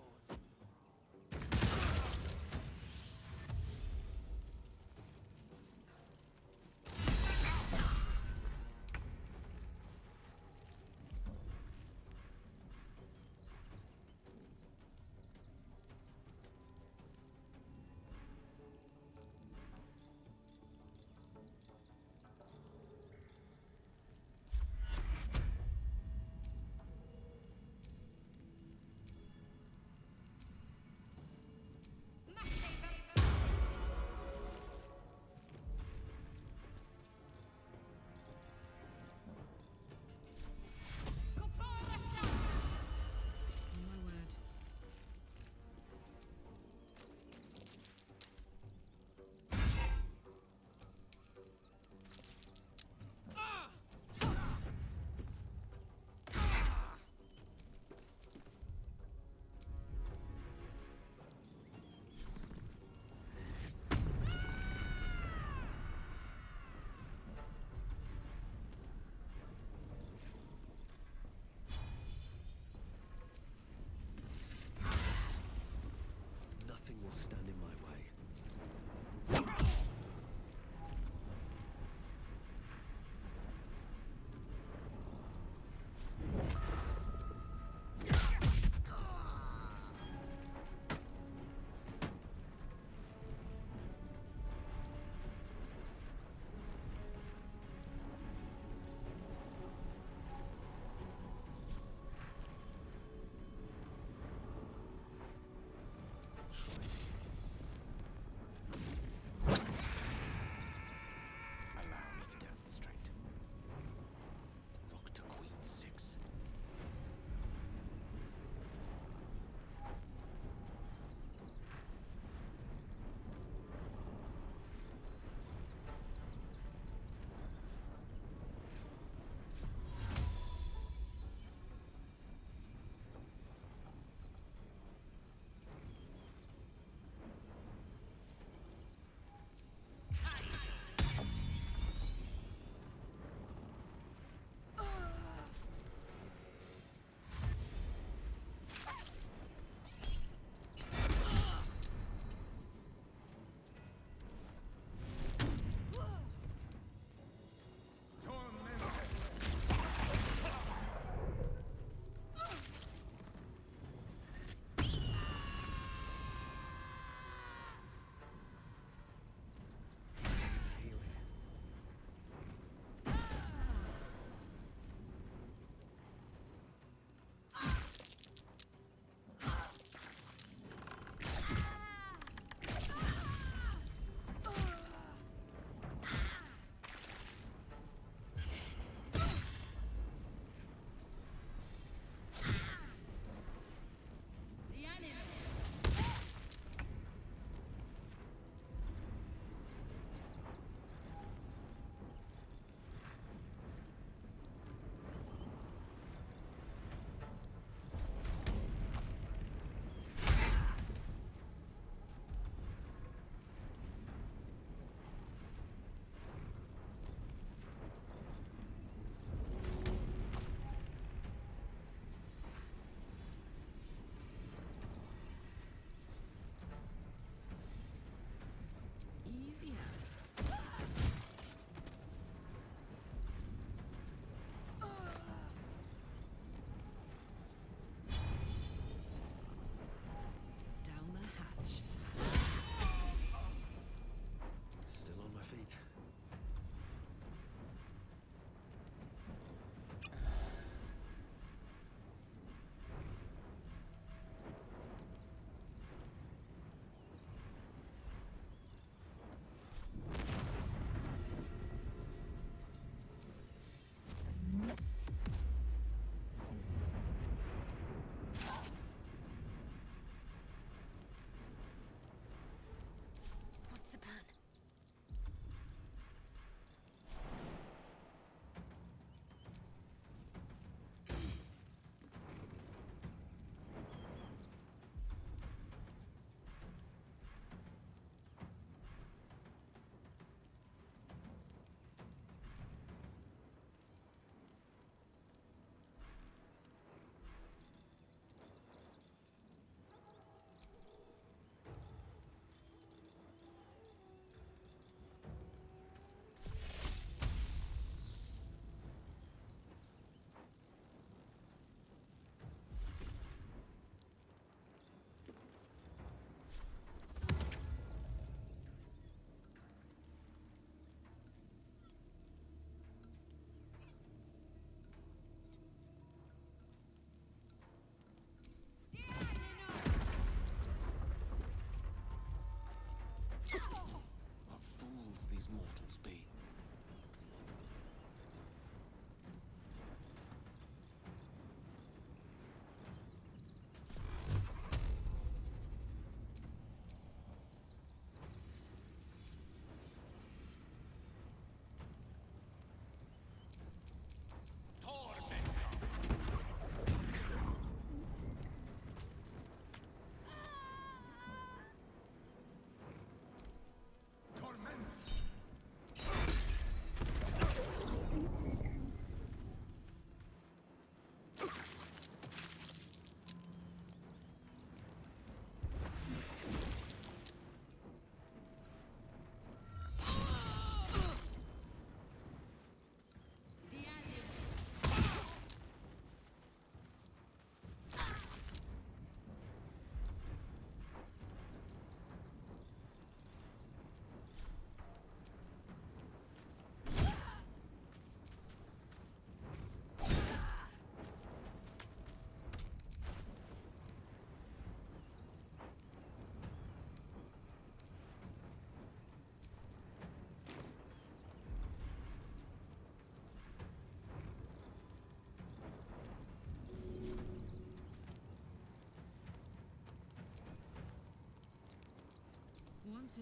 want to.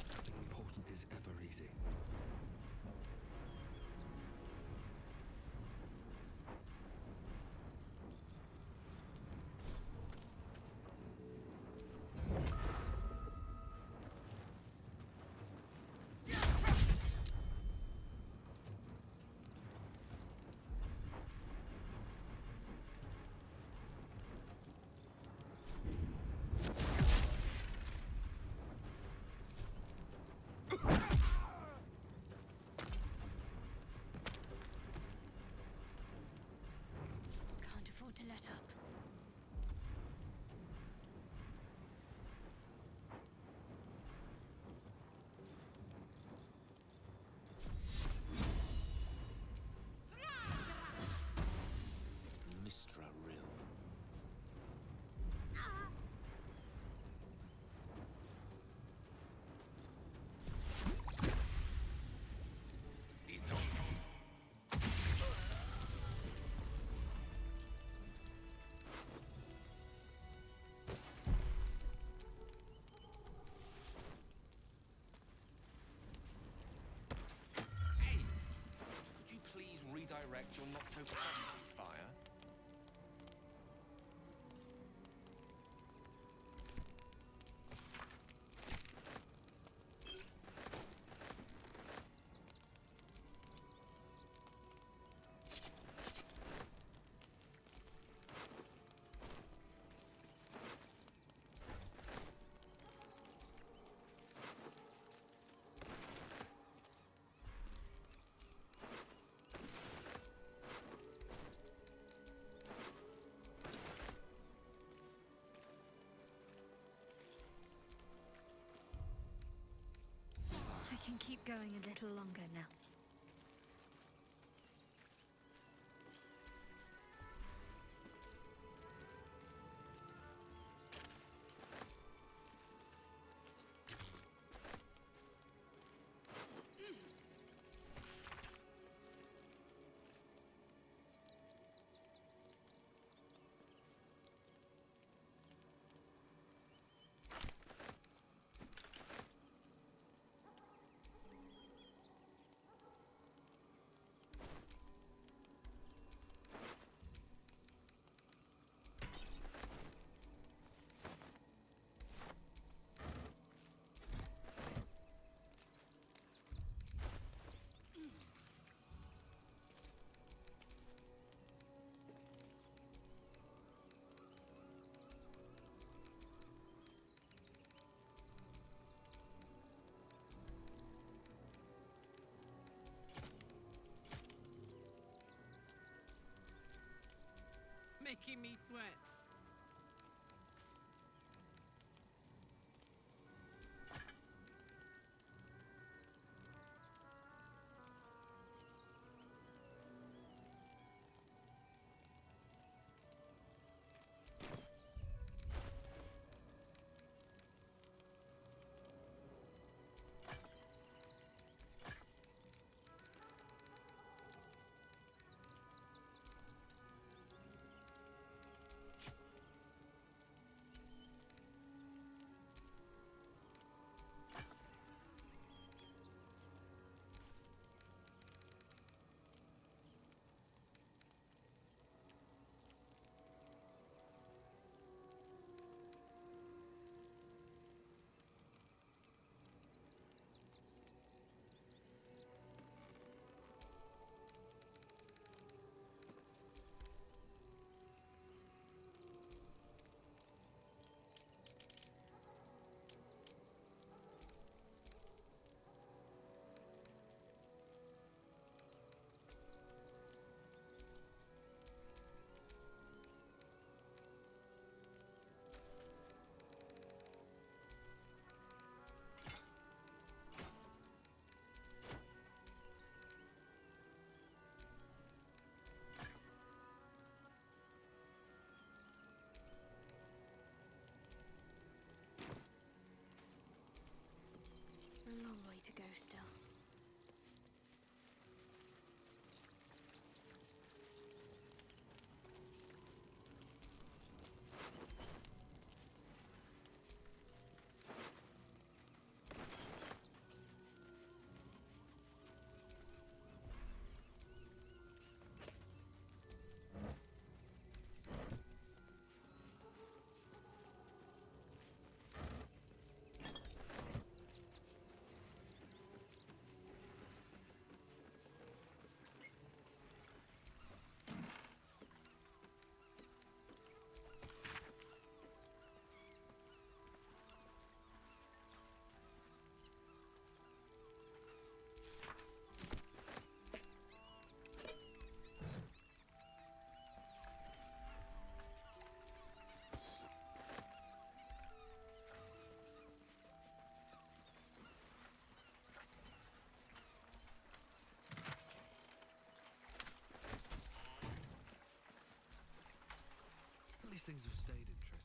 Nothing important is ever easy. Can't afford to let up. Mistra Rill. Hey! Could you please redirect your not-so-friendly fire? I can keep going a little longer now. Making me sweat. A long way to go still. At least things have stayed interesting.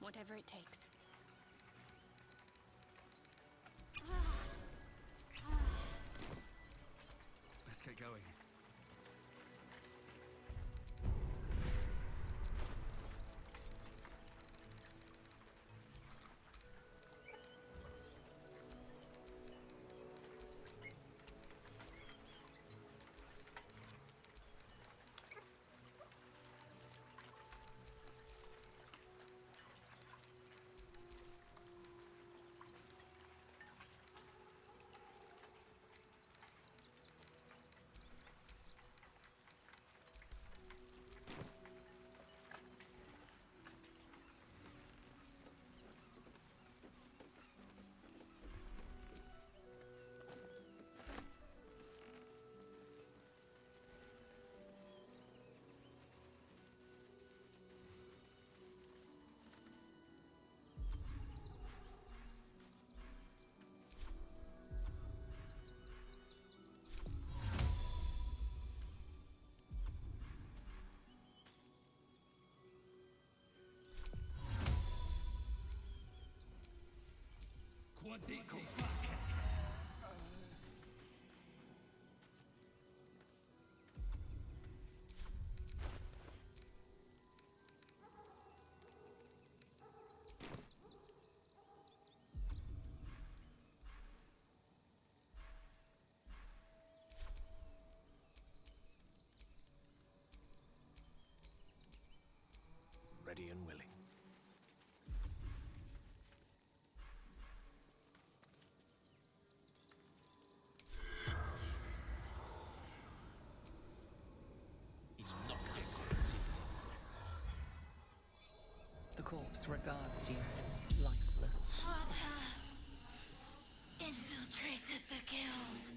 Whatever it takes. Let's get going. Ready and willing. The corpse regards you, lifeless. Papa infiltrated the guild.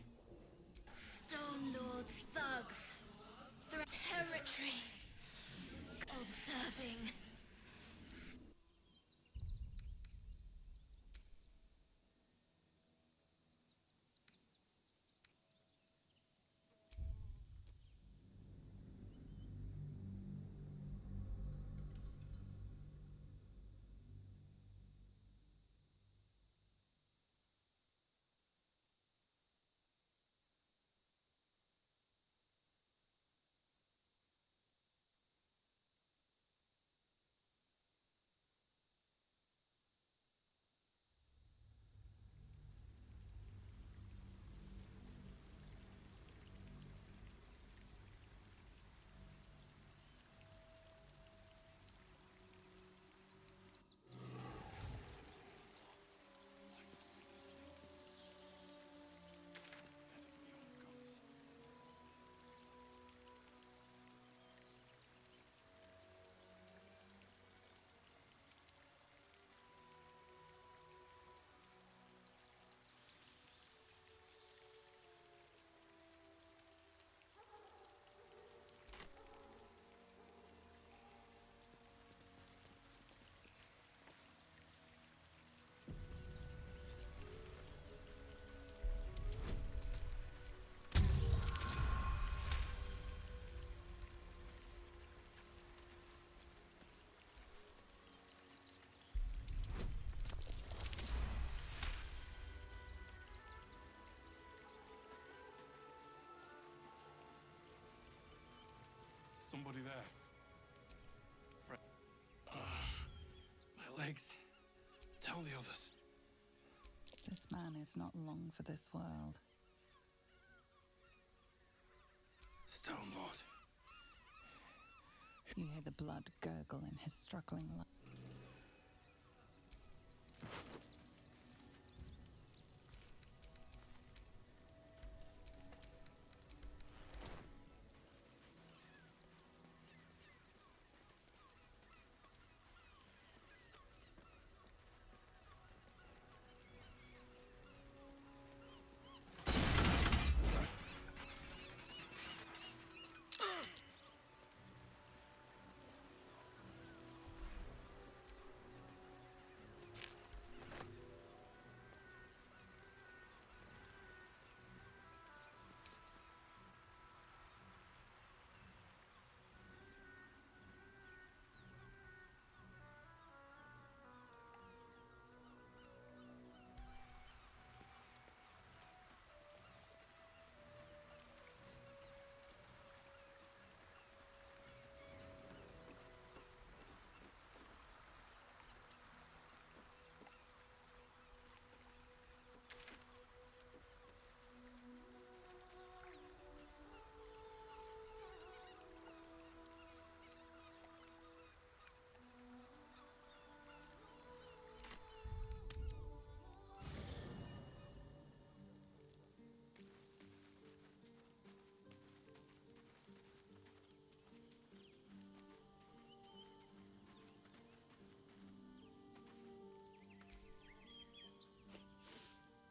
Stone Lord's thugs. Territory. Observing. Somebody there. My legs. Tell the others. This man is not long for this world. Stone Lord. You hear the blood gurgle in his struggling lungs.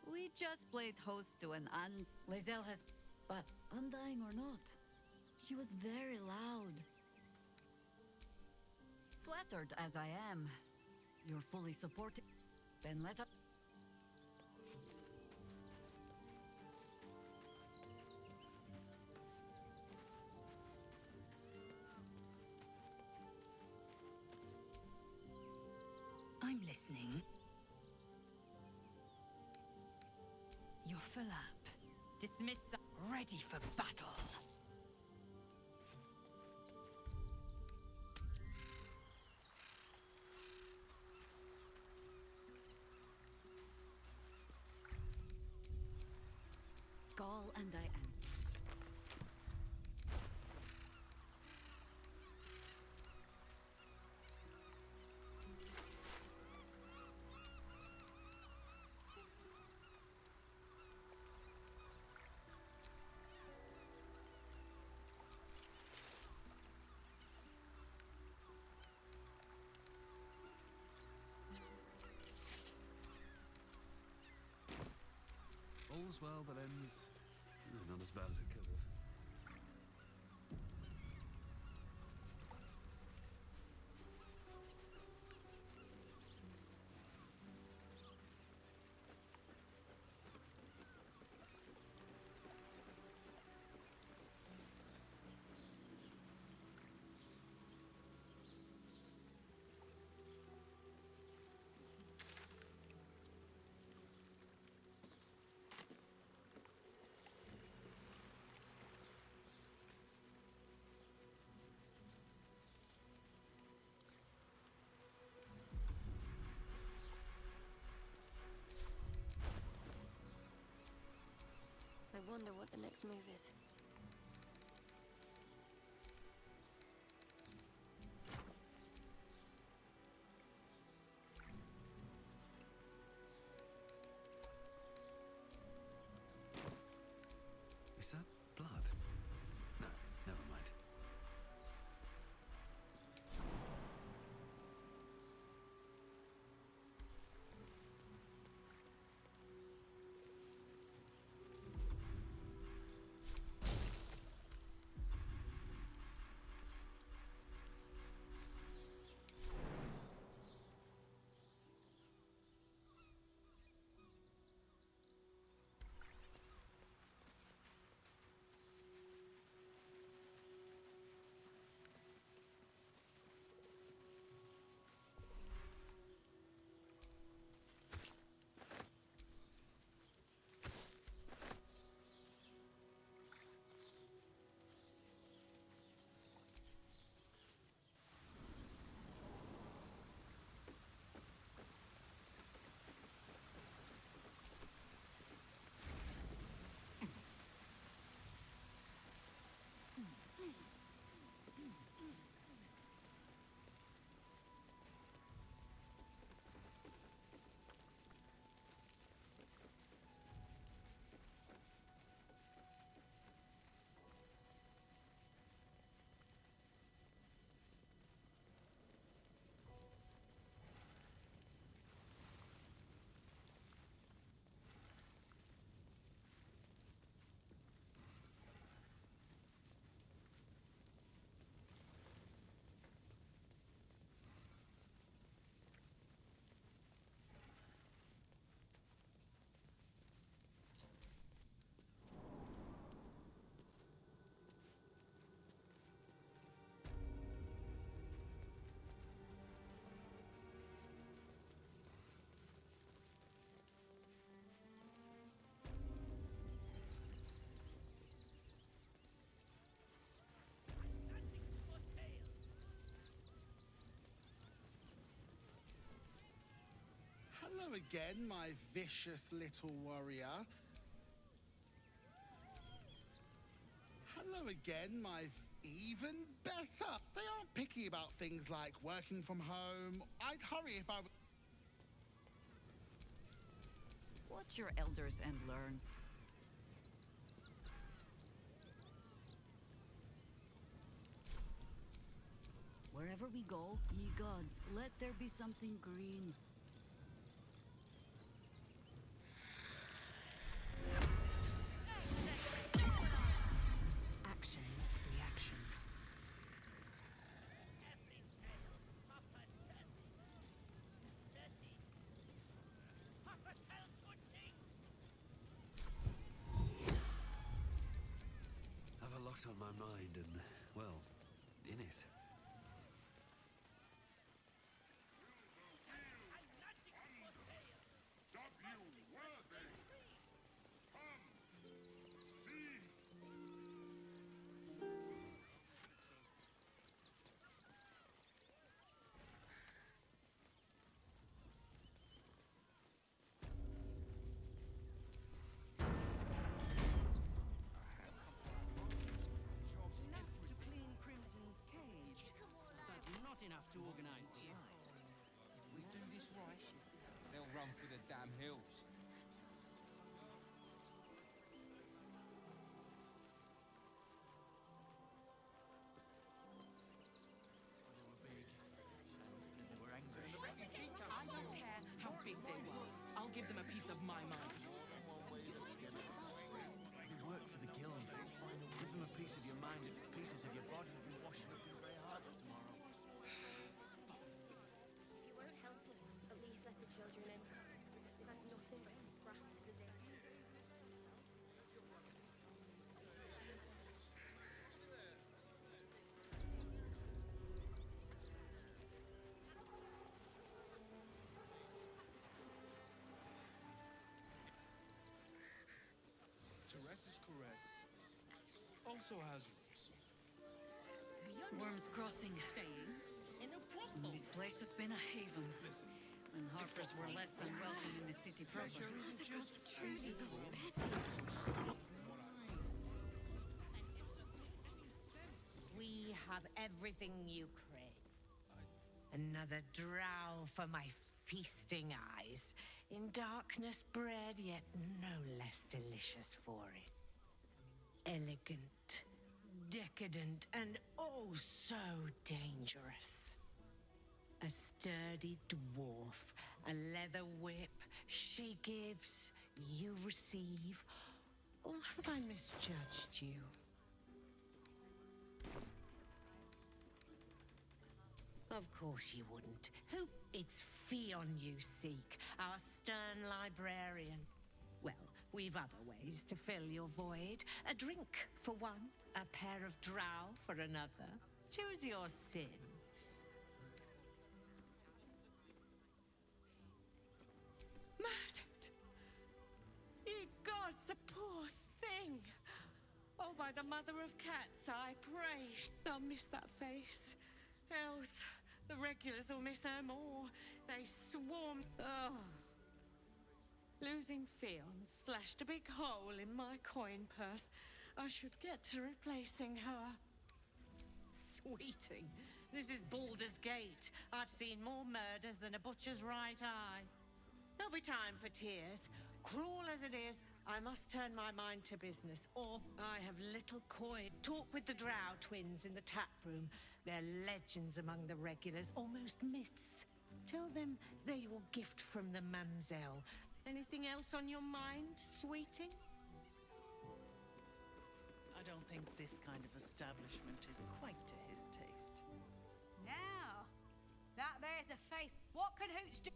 We just played host to an Lizelle has... But undying or not, she was very loud. Flattered as I am, you're fully supported. Then let us... I'm listening. Level up. Dismiss. Ready for battle. Gaul and I answer. All's well that ends. Not as bad as it could have. I wonder what the next move is. Is that blood? No, never mind. Hello again, my vicious little warrior. Hello again, even better. They aren't picky about things like working from home. I'd hurry if I... Watch your elders and learn. Wherever we go, ye gods, let there be something green. Action next reaction. I've a lot on my mind and, well, in it. to organise the ride. If we do this right, they'll run for the damn hills. I don't care how big they were. I'll give them a piece of my mind. You work for the guild. Give them a piece of your mind and pieces of your body will be washing up your grey harbour tomorrow. If you won't help us, at least let the children in. We've had nothing but scraps for dinner. Teresa's caress also has roots. Worm's Crossing. Staying in a brothel. This place has been a haven. When Harpers were less than welcome in the city proper. Pleasure isn't just physical. We have everything you crave. Another drow for my feasting eyes. In darkness bred, yet no less delicious for it. Elegant, decadent, and oh so dangerous. A sturdy dwarf, a leather whip, she gives, you receive. Or have I misjudged you? Of course you wouldn't. Who? It's Fion you seek, our stern librarian. Well, we've other ways to fill your void. A drink for one, a pair of drow for another. Choose your sin. Murdered! Ye gods, the poor thing! Oh, by the mother of cats, I pray I'll miss that face. Else, the regulars will miss her more. They swarm. Oh. Losing Fion slashed a big hole in my coin purse. I should get to replacing her. Sweeting, this is Baldurs Gate. I've seen more murders than a butcher's right eye. There'll be time for tears. Cruel as it is, I must turn my mind to business, or I have little coin. Talk with the Drow twins in the tap room. They're legends among the regulars, almost myths. Tell them they're your gift from the Mamselle. Anything else on your mind, sweeting? I don't think this kind of establishment is quite to his taste. Now, that there's a face. What can Hoots do?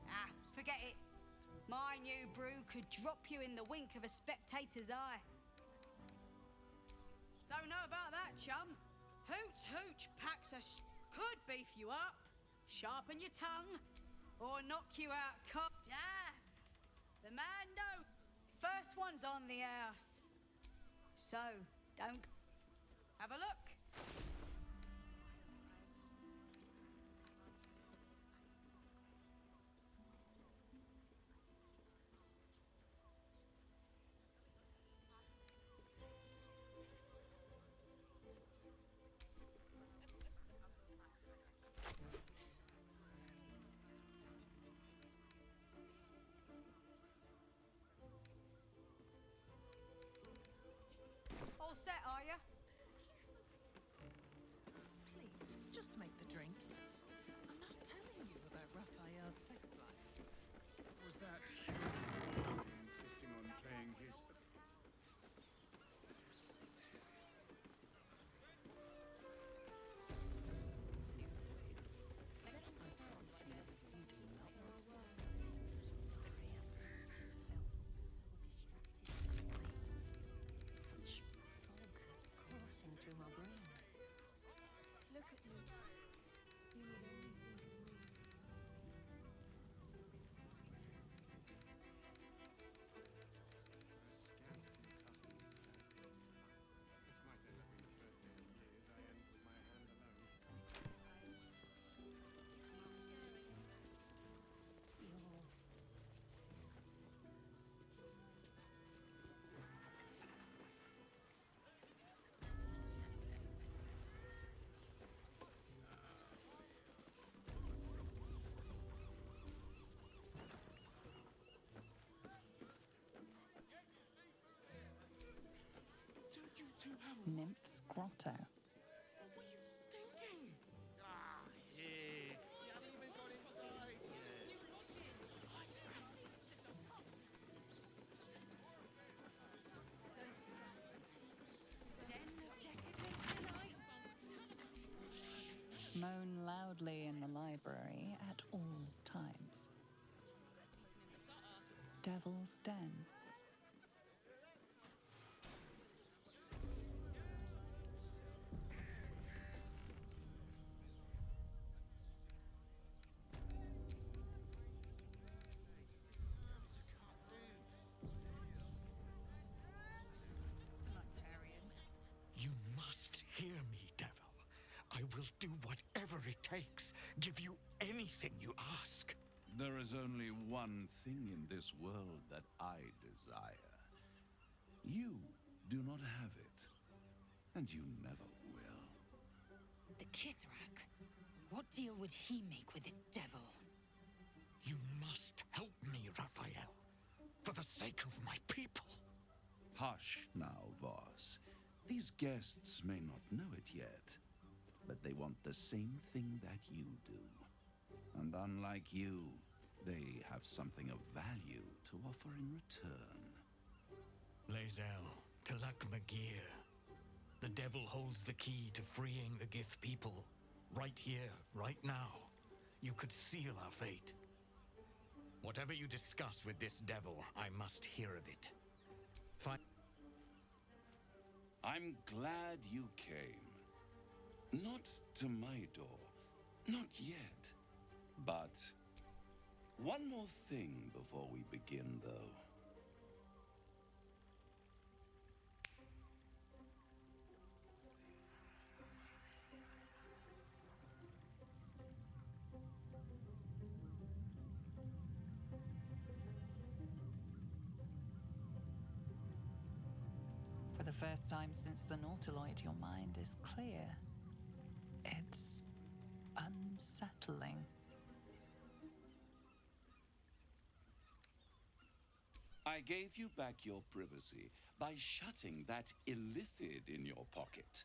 Ah, forget it. My new brew could drop you in the wink of a spectator's eye. Don't know about that, chum. Hoots Hooch packs could beef you up, sharpen your tongue, or knock you out cold. Damn! The man knows. First one's on the house. So, don't... Have a look. All set, are you? Please, just make the drinks. I'm not telling you about Raphael's sex life. Was that Hugh insisting on playing his... Coursing through my brain. Look at me. You need only think of me. grotto. Thinking. Ah, here. You haven't even got inside yet. Moan loudly in the library at all times. Devil's Den. You must hear me, devil. I will do whatever it takes, give you anything you ask. There is only one thing in this world that I desire. You do not have it, and you never will. The Kithrak. What deal would he make with this devil? You must help me, Raphael, for the sake of my people. Hush now, Voss. These guests may not know it yet, but they want the same thing that you do. And unlike you, they have something of value to offer in return. Lae'zel, Talak Magir. The devil holds the key to freeing the Gith people. Right here, right now. You could seal our fate. Whatever you discuss with this devil, I must hear of it. I'm glad you came. Not to my door. Not yet. But one more thing before we begin, though. For the first time since the Nautiloid, your mind is clear. It's unsettling. I gave you back your privacy by shutting that illithid in your pocket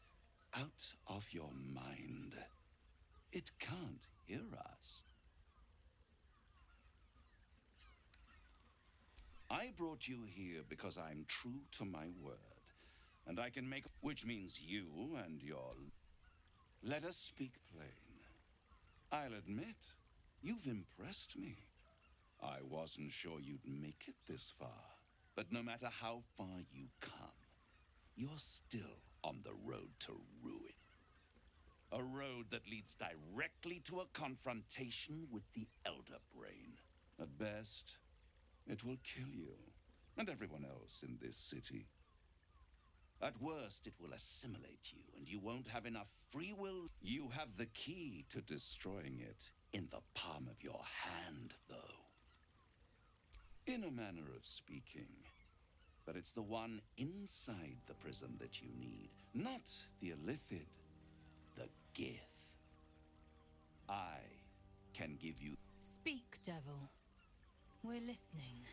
out of your mind. It can't hear us. I brought you here because I'm true to my word. And I can make... Which means you and your... Let us speak plain. I'll admit, you've impressed me. I wasn't sure you'd make it this far. But no matter how far you come, you're still on the road to ruin. A road that leads directly to a confrontation with the Elder Brain. At best, it will kill you and everyone else in this city. At worst, it will assimilate you, and you won't have enough free will. You have the key to destroying it in the palm of your hand, though. In a manner of speaking. But it's the one inside the prison that you need, not the illithid, the Gith. I can give you... Speak, devil. We're listening.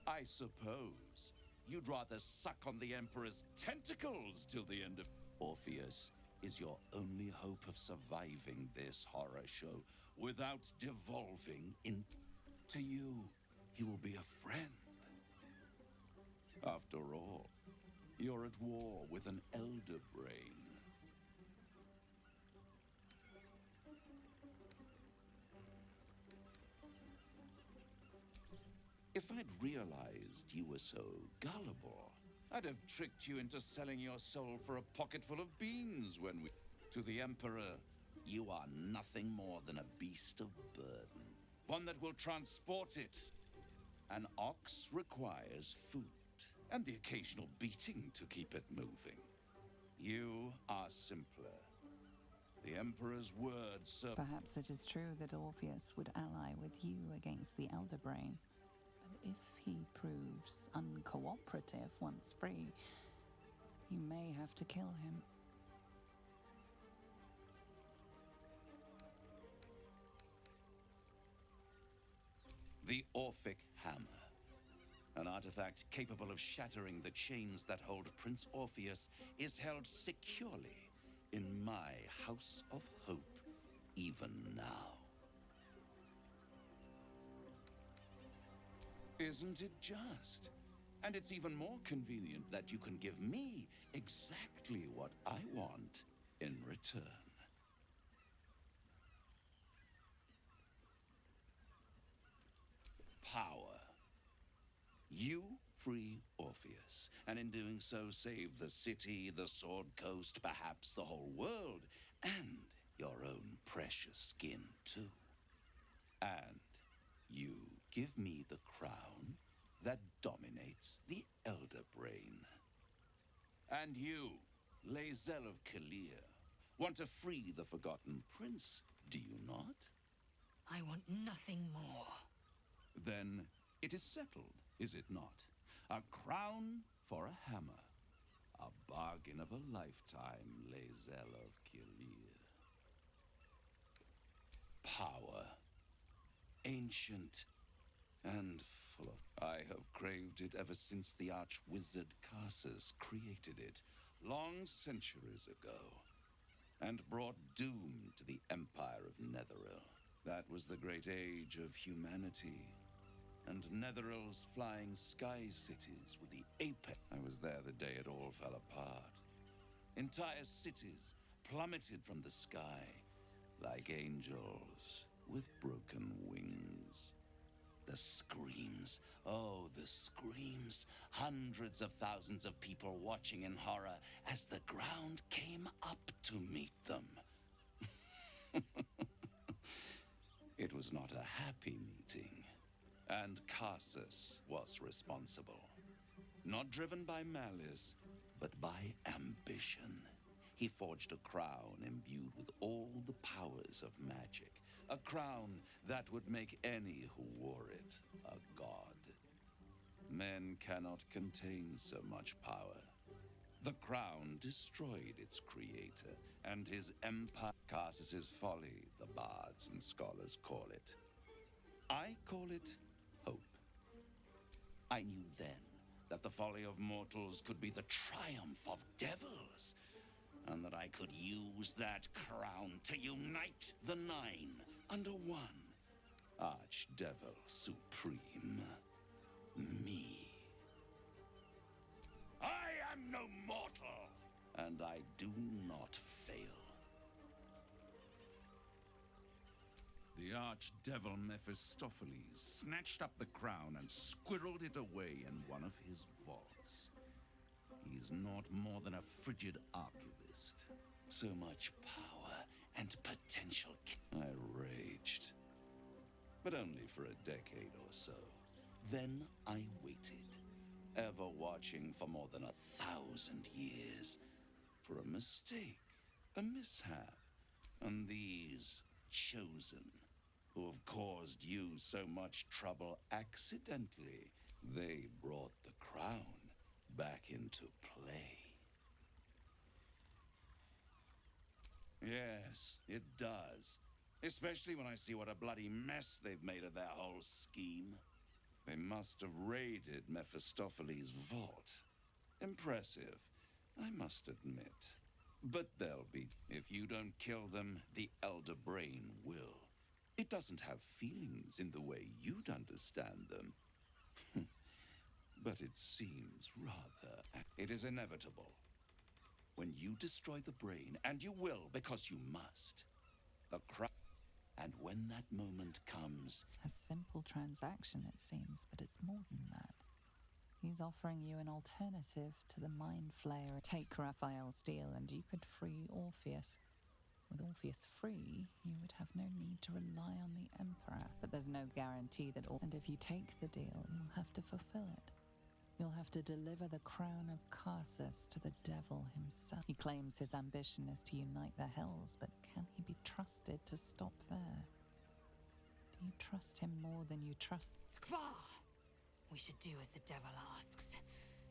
I suppose you'd rather suck on the Emperor's tentacles till the end of... Orpheus is your only hope of surviving this horror show without devolving into you. He will be a friend. After all, you're at war with an Elder Brain. If I'd realized you were so gullible, I'd have tricked you into selling your soul for a pocketful of beans when we... To the Emperor, you are nothing more than a beast of burden. One that will transport it. An ox requires food, and the occasional beating to keep it moving. You are simpler. The Emperor's words serve... Perhaps it is true that Orpheus would ally with you against the Elder Brain. But if he proves uncooperative once free, you may have to kill him. The Orphic Hammer. An artifact capable of shattering the chains that hold Prince Orpheus is held securely in my House of Hope, even now. Isn't it just? And it's even more convenient that you can give me exactly what I want in return. Power. You free Orpheus, and in doing so save the city, the Sword Coast, perhaps the whole world, and your own precious skin too. And you give me the crown that dominates the Elder Brain. And you, Lae'zel of Kalir, want to free the Forgotten Prince, do you not? I want nothing more. Then it is settled, is it not? A crown for a hammer. A bargain of a lifetime, Lae'zel of Kalir. Power. Ancient and full of... I have craved it ever since the arch-wizard Karsus created it, long centuries ago, and brought doom to the Empire of Netheril. That was the great age of humanity, and Netheril's flying sky cities were the apex. I was there the day it all fell apart. Entire cities plummeted from the sky like angels with broken wings. The screams, oh, the screams. Hundreds of thousands of people watching in horror as the ground came up to meet them. It was not a happy meeting. And Karsus was responsible. Not driven by malice, but by ambition. He forged a crown imbued with all the powers of magic. A crown that would make any who wore it a god. Men cannot contain so much power. The crown destroyed its creator, and his empire. Karsus's folly, the bards and scholars call it. I call it hope. I knew then that the folly of mortals could be the triumph of devils, and that I could use that crown to unite the Nine under one. Archdevil Supreme. Me. I am no mortal, and I do not fail. The archdevil Mephistopheles snatched up the crown and squirreled it away in one of his vaults. He is not more than a frigid archivist. So much power and potential. I raged. But only for a decade or so. Then I waited, ever watching for more than 1,000 years. For a mistake, a mishap. And these chosen, who have caused you so much trouble accidentally, they brought the crown back into play. Yes, it does. Especially when I see what a bloody mess they've made of their whole scheme. They must have raided Mephistopheles' vault. Impressive, I must admit. But they'll be... If you don't kill them, the Elder Brain will. It doesn't have feelings in the way you'd understand them. But it seems rather... It is inevitable. When you destroy the brain, and you will because you must, the crown... And when that moment comes... A simple transaction, it seems, but it's more than that. He's offering you an alternative to the Mind Flayer. Take Raphael's deal and you could free Orpheus. With Orpheus free, you would have no need to rely on the Emperor. But there's no guarantee that... And if you take the deal, you'll have to fulfill it. You'll have to deliver the crown of Karsus to the devil himself. He claims his ambition is to unite the Hells, but can he be trusted to stop there? Do you trust him more than you trust... Skvar! We should do as the devil asks.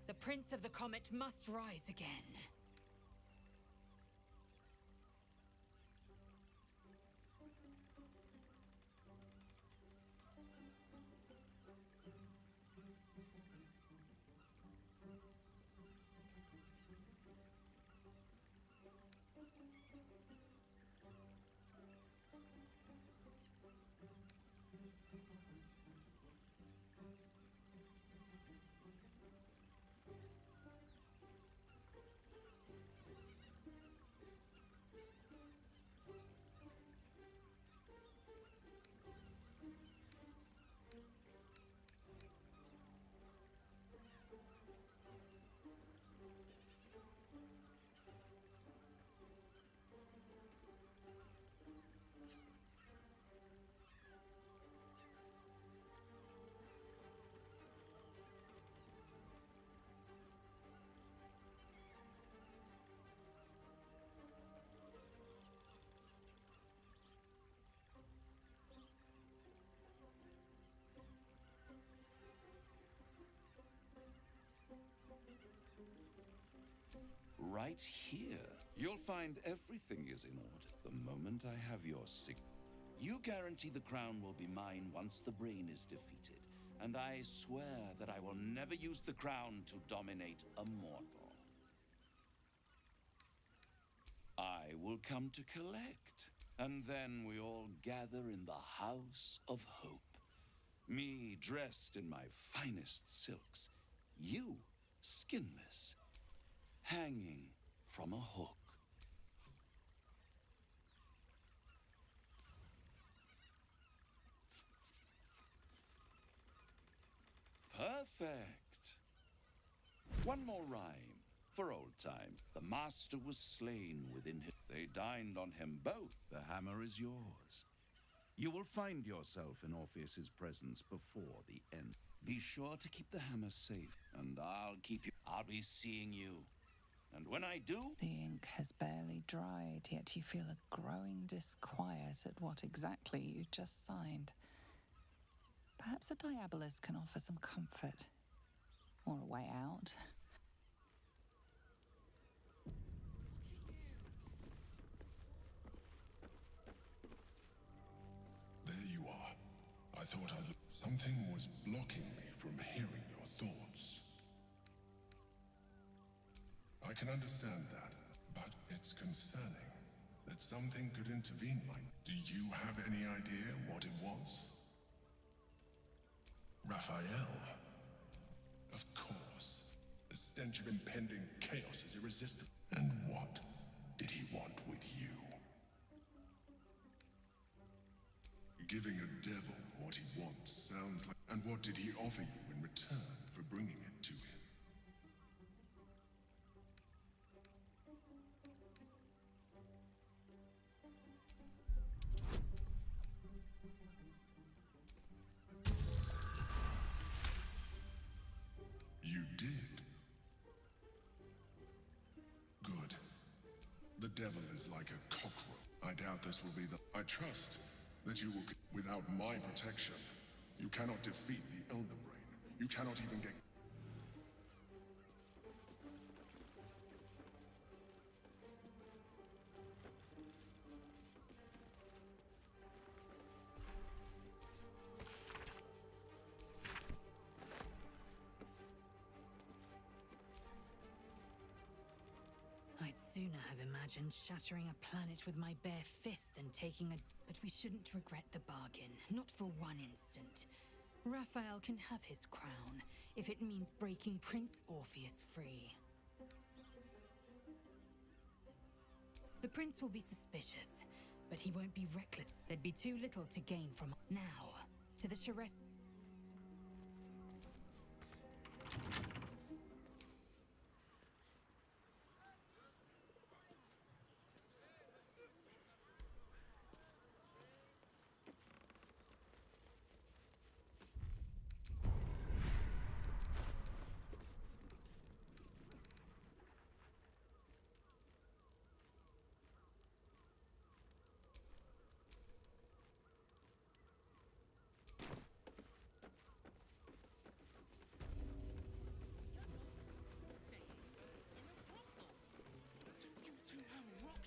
The Prince of the Comet must rise again. right here. You'll find everything is in order the moment I have your You guarantee the crown will be mine once the brain is defeated, and I swear that I will never use the crown to dominate a mortal. I will come to collect, and then we all gather in the House of Hope. Me dressed in my finest silks, you skinless, hanging from a hook. Perfect. One more rhyme, for old time. The master was slain within him. They dined on him both. The hammer is yours. You will find yourself in Orpheus's presence before the end. Be sure to keep the hammer safe, and I'll keep you. I'll be seeing you. And when I do... The ink has barely dried, yet you feel a growing disquiet at what exactly you just signed. Perhaps a diabolus can offer some comfort. Or a way out. There you are. I thought something was blocking me from hearing your thoughts. I can understand that, but it's concerning that something could intervene like... Do you have any idea what it was? Raphael. Of course. The stench of impending chaos is irresistible. And what did he want with you? Giving a devil what he wants sounds like... And what did he offer you in return for bringing it to him? You did. Good. The devil is like a cockroach. I doubt this will be the... I trust that you will... Without my protection, you cannot defeat the Elder Brain. You cannot even get... I'd sooner have imagined shattering a planet with my bare fist than taking a... But we shouldn't regret the bargain, not for one instant. Raphael can have his crown, if it means breaking Prince Orpheus free. The prince will be suspicious, but he won't be reckless. There'd be too little to gain from... Now, to the Charest...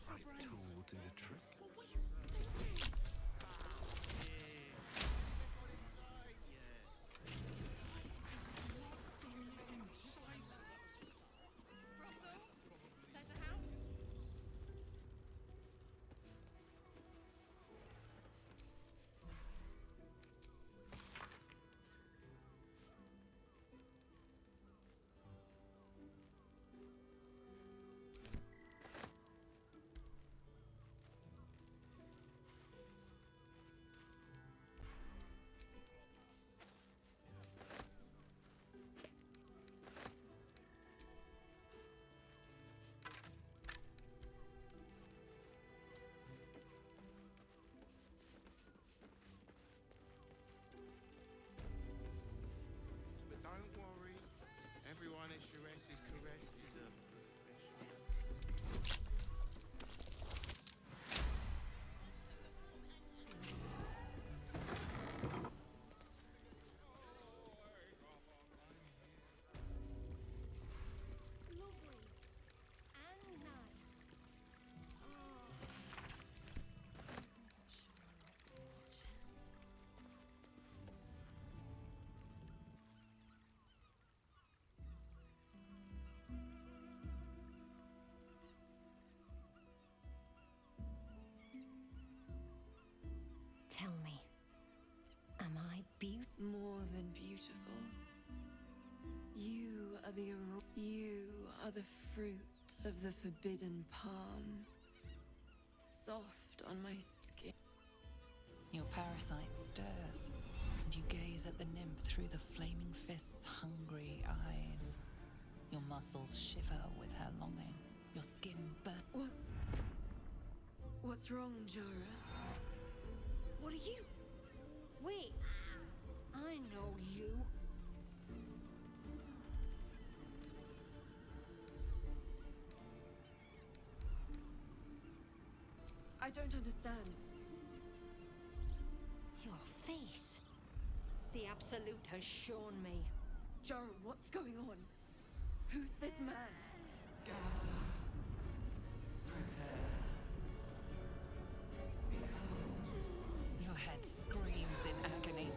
Right tool will do the trick. the you are the fruit of the forbidden palm, soft on my skin. Your parasite stirs, and you gaze at the nymph through the flaming fist's hungry eyes. Your muscles shiver with her longing. Your skin burns. What's wrong, Jara? What are you? Wait, I know you. I don't understand. Your face. The Absolute has shown me. Jara, what's going on? Who's this man? Your head screams in agony.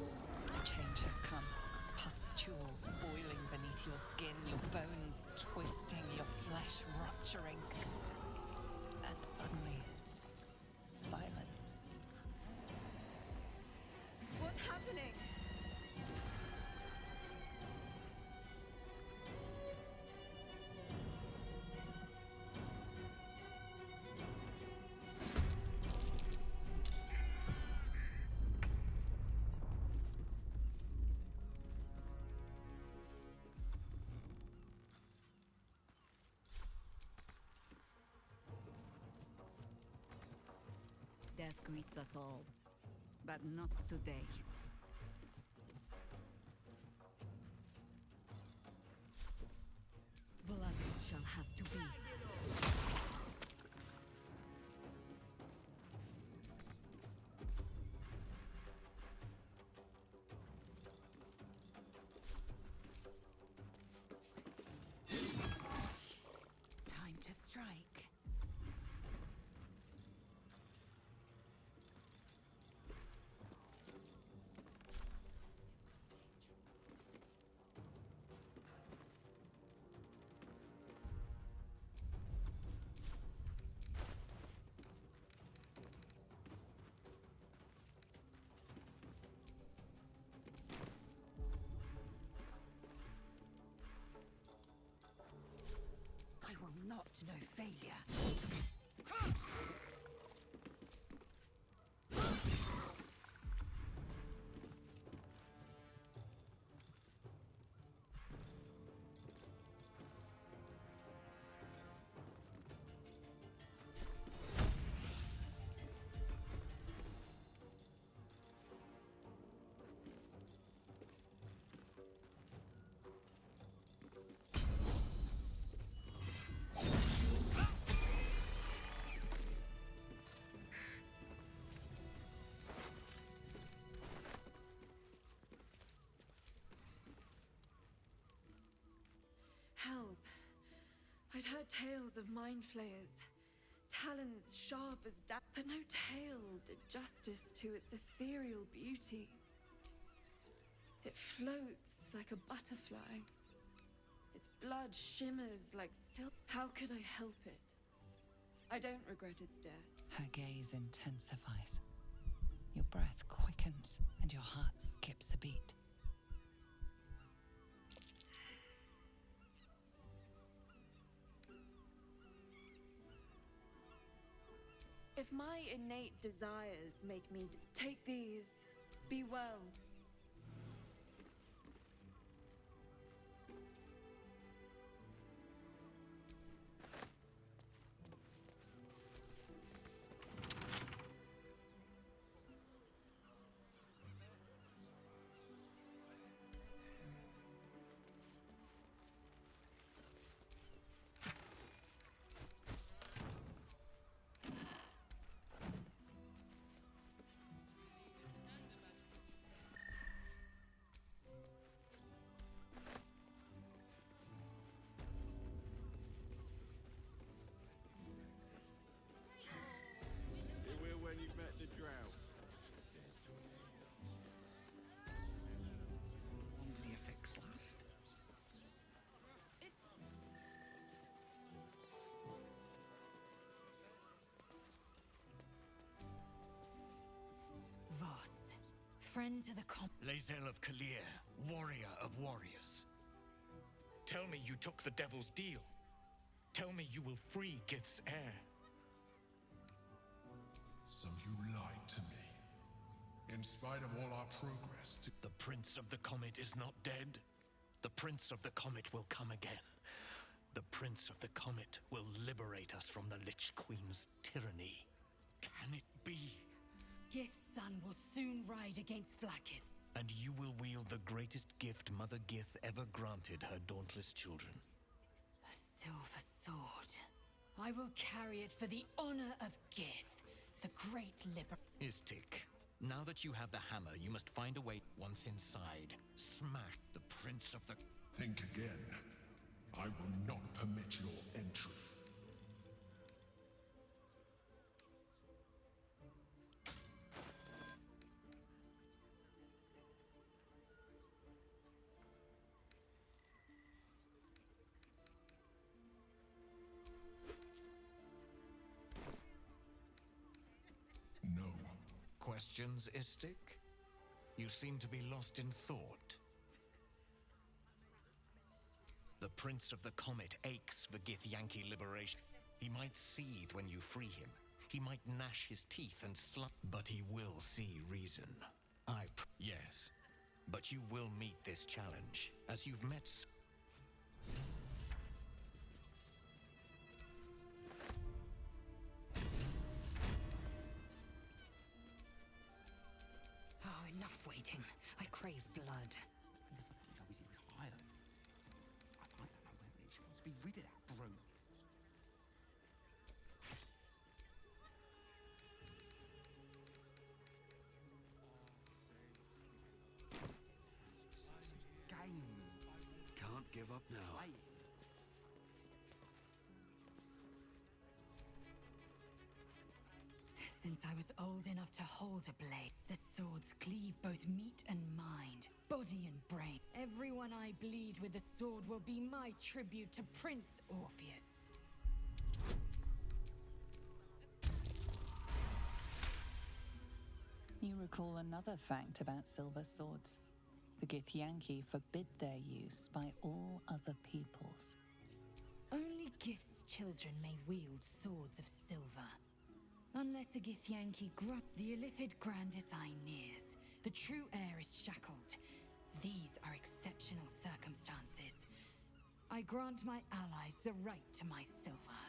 The change has come. Pustules boiling beneath your skin, your bones twisting, your flesh rupturing. And suddenly, silence. What's happening? Death greets us all, but not today. Blood shall have to be. Time to strike. I will not know failure. Hells. I'd heard tales of mind flayers, talons sharp as but no tale did justice to its ethereal beauty. It floats like a butterfly. Its blood shimmers like silk. How could I help it? I don't regret its death. Her gaze intensifies. Your breath quickens, and your heart skips a beat. If my innate desires make me take these, be well. Beware when you met the drought. Long do the effects last? Voss, friend to the Lae'zel of Kalir, warrior of warriors. Tell me you took the devil's deal. Tell me you will free Gith's heir. So you lied to me. In spite of all our progress. The Prince of the Comet is not dead. The Prince of the Comet will come again. The Prince of the Comet will liberate us from the Lich Queen's tyranny. Can it be? Gith's son will soon ride against Vlaakith. And you will wield the greatest gift Mother Gith ever granted her dauntless children. A silver sword. I will carry it for the honor of Gith, the great Istik, now that you have the hammer, you must find a way. Once inside, smash the Prince of the... Think again. I will not permit your entry. No. Questions, Istik? You seem to be lost in thought. The Prince of the Comet aches for Githyanki liberation. He might seethe when you free him. He might gnash his teeth and but he will see reason. Yes. But you will meet this challenge, as you've met... Oh, enough waiting. I crave blood. She wants to be rid of that brute. Can't give up now. Since I was old enough to hold a blade, the swords cleave both meat and mind, body and brain. Everyone I bleed with the sword will be my tribute to Prince Orpheus. You recall another fact about silver swords. The Githyanki forbid their use by all other peoples. Only Gith's children may wield swords of silver. Unless a Githyanki the Illithid Grand Design nears, the true heir is shackled. These are exceptional circumstances. I grant my allies the right to my silver.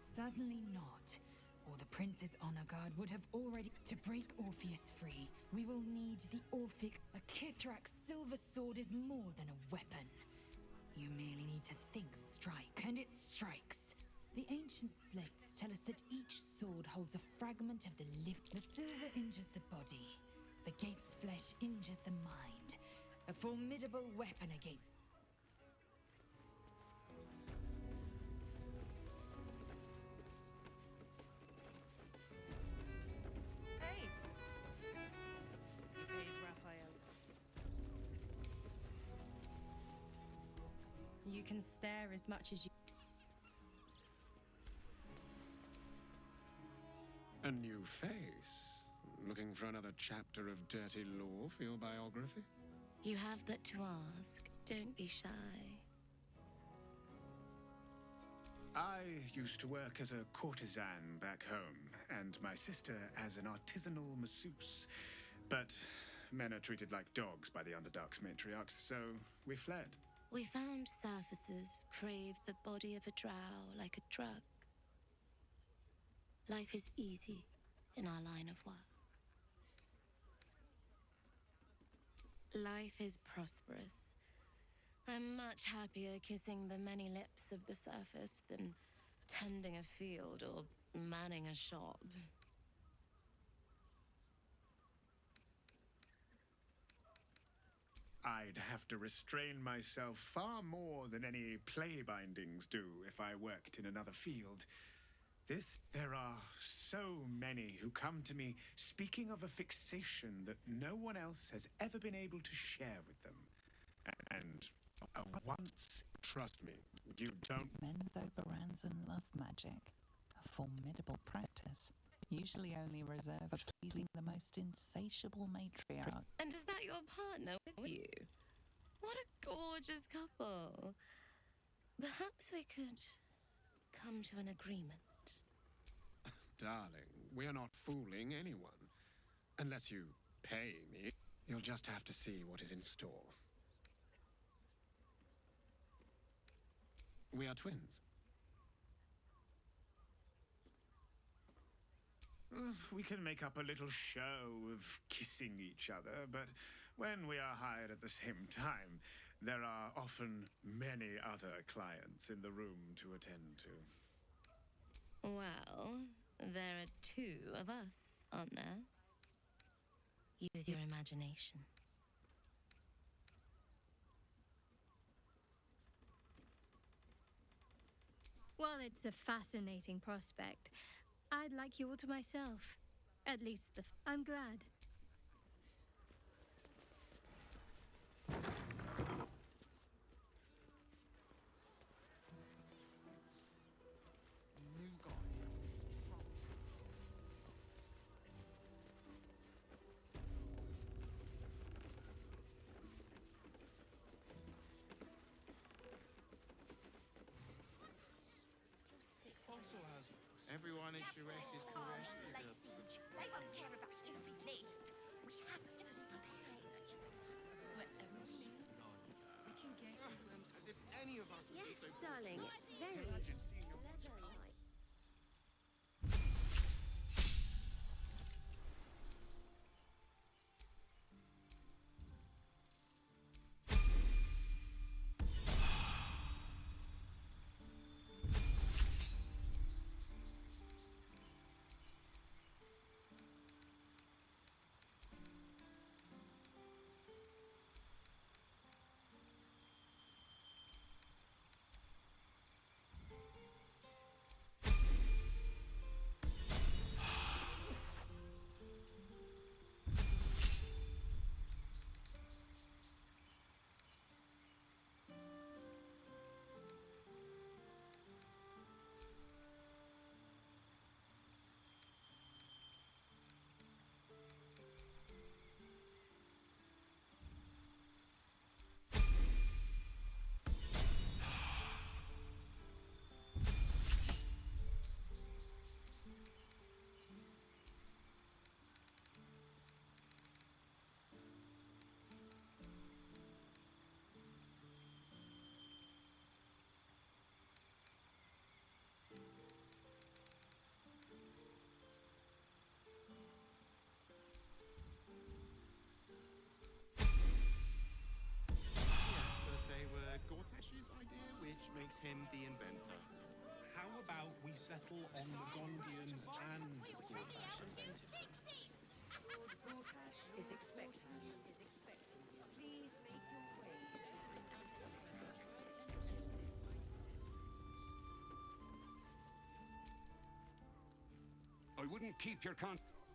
Certainly not, or the Prince's honor guard would have already... To break Orpheus free, we will need the Orphic... A Kithrak silver sword is more than a weapon. You merely need to think strike, and it strikes. The ancient slates tell us that each sword holds a fragment of the lift. The silver injures the body. The gate's flesh injures the mind. A formidable weapon against... Hey! Hey, Raphael. You can stare as much as you... A new face? Looking for another chapter of dirty lore for your biography? You have but to ask. Don't be shy. I used to work as a courtesan back home, and my sister as an artisanal masseuse. But men are treated like dogs by the Underdark's matriarchs, so we fled. We found surfaces craved the body of a drow like a drug. Life is easy in our line of work. Life is prosperous. I'm much happier kissing the many lips of the surface than tending a field or manning a shop. I'd have to restrain myself far more than any play bindings do if I worked in another field. There are so many who come to me speaking of a fixation that no one else has ever been able to share with them. And once, trust me, you don't... Menzoberranzan love magic. A formidable practice. Usually only reserved for pleasing the most insatiable matriarch. And is that your partner with you? What a gorgeous couple. Perhaps we could come to an agreement. Darling, we're not fooling anyone. Unless you pay me, you'll just have to see what is in store. We are twins. We can make up a little show of kissing each other, but when we are hired at the same time, there are often many other clients in the room to attend to. Well, there are two of us, aren't there? Use your imagination. While it's a fascinating prospect, I'd like you all to myself. At least I'm glad. Everyone is Suresh is Koresh. They won't care about stupid list. We have to be prepared. Wherever we live, we can get rooms. As if any of us would be Yes, so darling, it's very Imagine seeing your leather-like. Yes, but they were Gortash's idea, which makes him the inventor. How about we settle on the Gondians and Gortash invented? Lord Gortash is expecting you. Please make your ways. I wouldn't keep your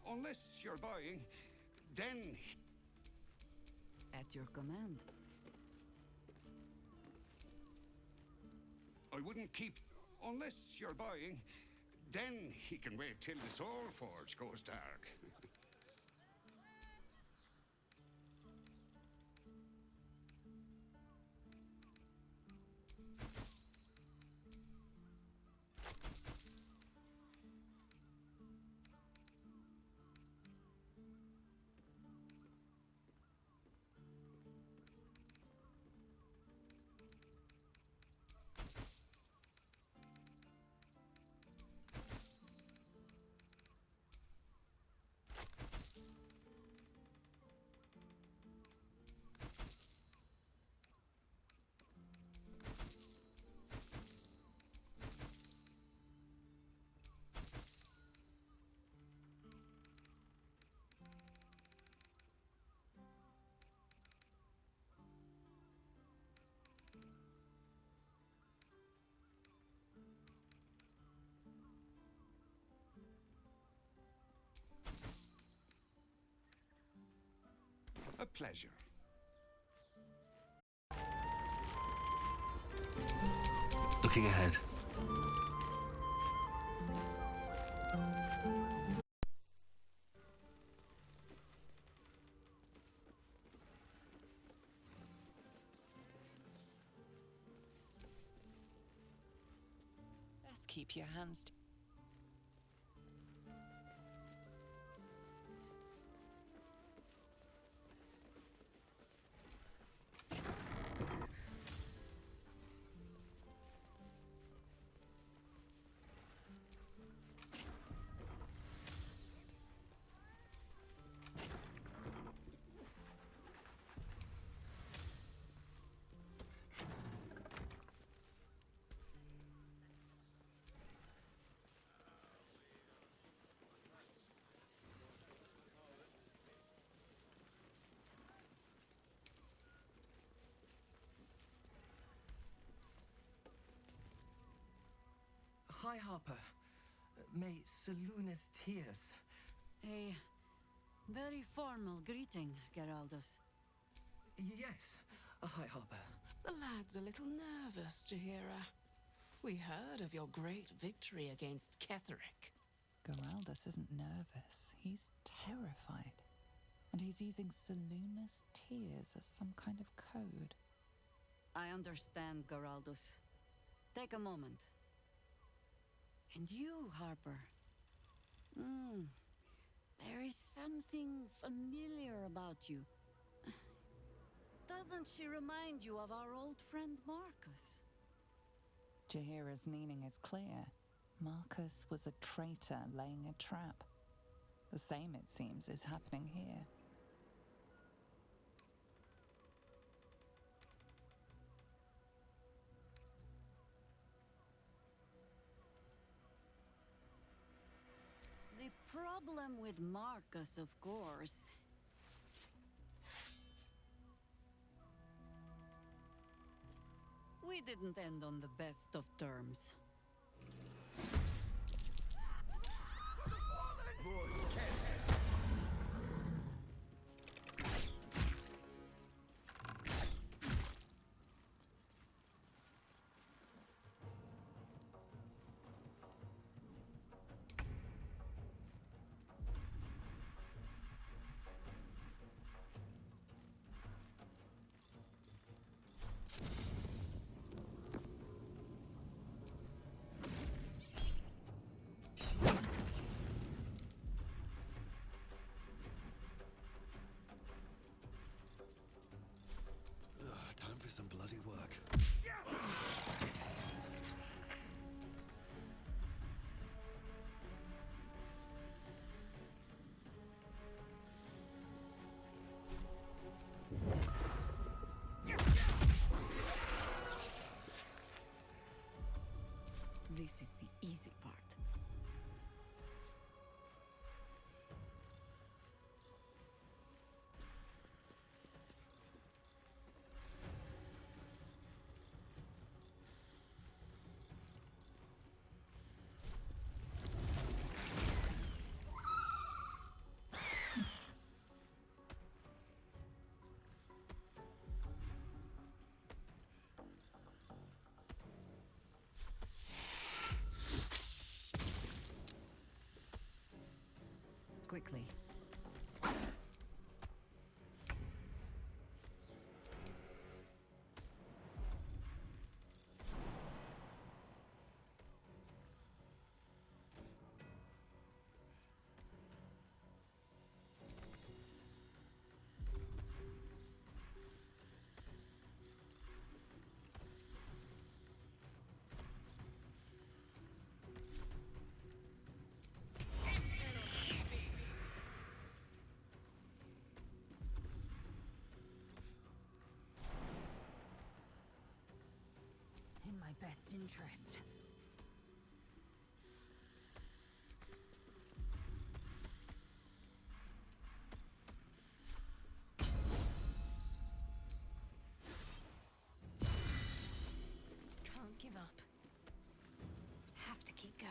unless you're buying. Then At your command. I wouldn't keep unless you're buying. Then he can wait till the Soul Forge goes dark. A pleasure. Looking ahead. keep your hands to... Hi, Harper. May Seluna's tears... A very formal greeting, Geraldus. Yes. Hi, Harper. The lad's a little nervous, Jahira. We heard of your great victory against Ketheric. Geraldus isn't nervous. He's terrified. And he's using Seluna's tears as some kind of code. I understand, Geraldus. Take a moment. And you, Harper. There is something familiar about you. Doesn't she remind you of our old friend Marcus? Jahira's meaning is clear. Marcus was a traitor laying a trap. The same, it seems, is happening here. The problem with Marcus, of course... We didn't end on the best of terms. Time for some bloody work. This is the easy part. Quickly. In my best interest. Can't give up. Have to keep going.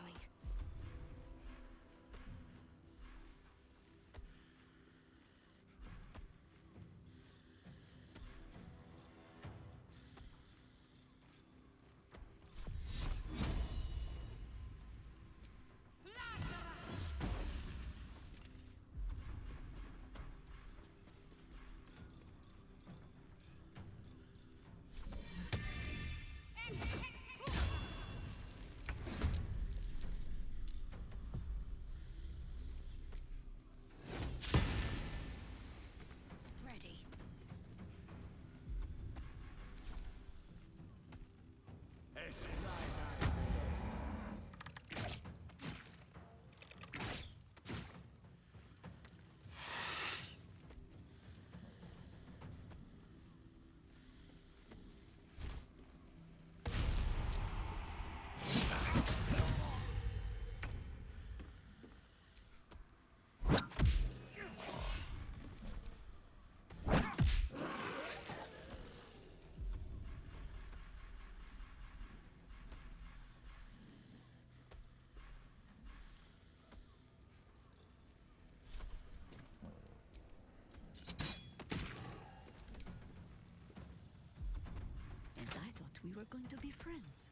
And I thought we were going to be friends.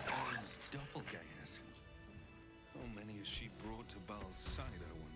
Those doppelgangers. How many has she brought to Baal's side, I wonder?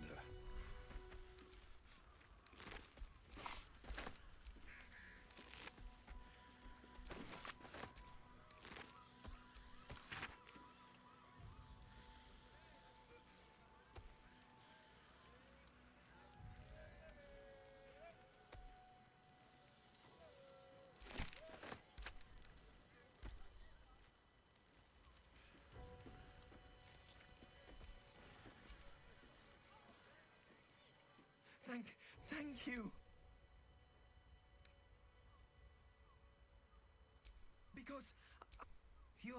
Thank you. Because you're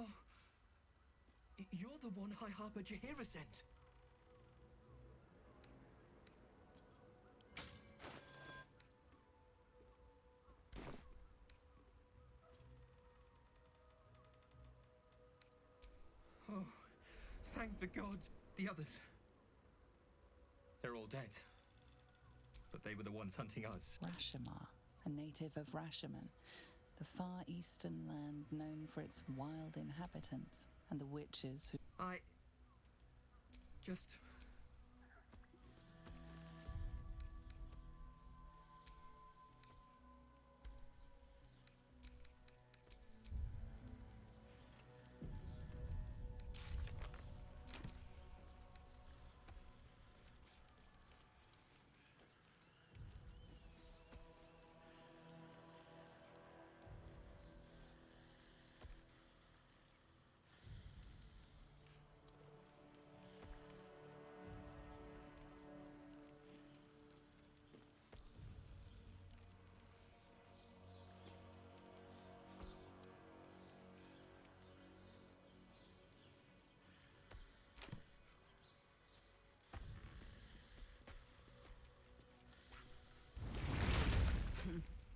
the one High Harper Jaheira sent. Oh, thank the gods. The others. They're all dead. But they were the ones hunting us. Rashomar, a native of Rashomon, the far eastern land known for its wild inhabitants and the witches who... I... just...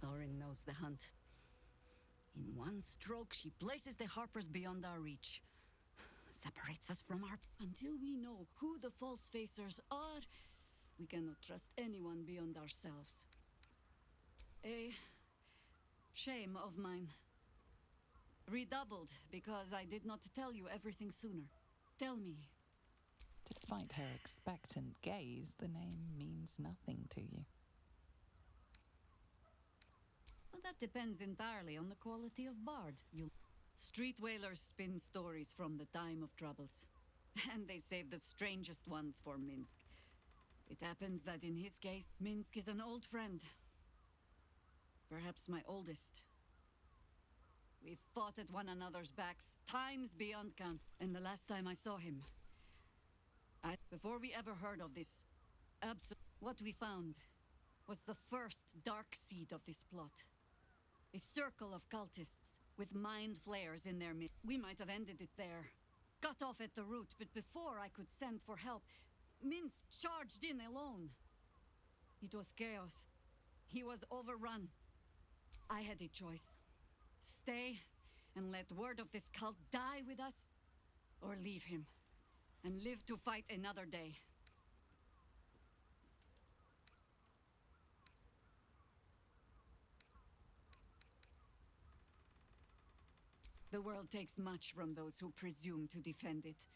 Thorin knows the hunt. In one stroke, she places the Harpers beyond our reach. Separates us from our... Until we know who the false facers are, we cannot trust anyone beyond ourselves. A shame of mine. Redoubled because I did not tell you everything sooner. Tell me. Despite her expectant gaze, the name means nothing to you. Well, that depends entirely on the quality of bard. Street whalers spin stories from the time of troubles. And they save the strangest ones for Minsk. It happens that in his case, Minsk is an old friend. Perhaps my oldest. We fought at one another's backs, times beyond count. And the last time I saw him... Before we ever heard of this... What we found was the first dark seed of this plot. A circle of cultists with mind flayers in their midst. We might have ended it there. Cut off at the root, but before I could send for help, Minsk charged in alone. It was chaos. He was overrun. I had a choice. Stay and let word of this cult die with us, or leave him and live to fight another day. The world takes much from those who presume to defend it.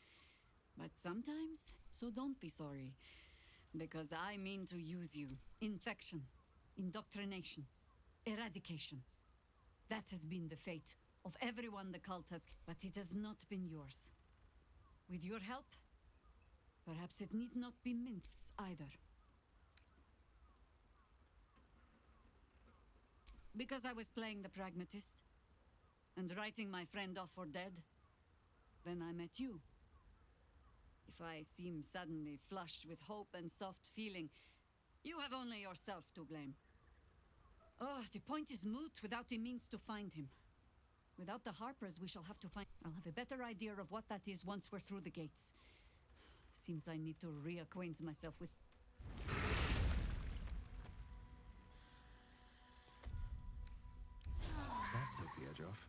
But sometimes, so don't be sorry. Because I mean to use you. Infection, indoctrination, eradication. That has been the fate of everyone the cult has, but it has not been yours. With your help, perhaps it need not be Minsk's either. Because I was playing the pragmatist and writing my friend off for dead, then I met you. If I seem suddenly flushed with hope and soft feeling, you have only yourself to blame. Oh, the point is moot without the means to find him. Without the Harpers, we shall have to find... I'll have a better idea of what that is once we're through the gates. Seems I need to reacquaint myself with... That took the edge off.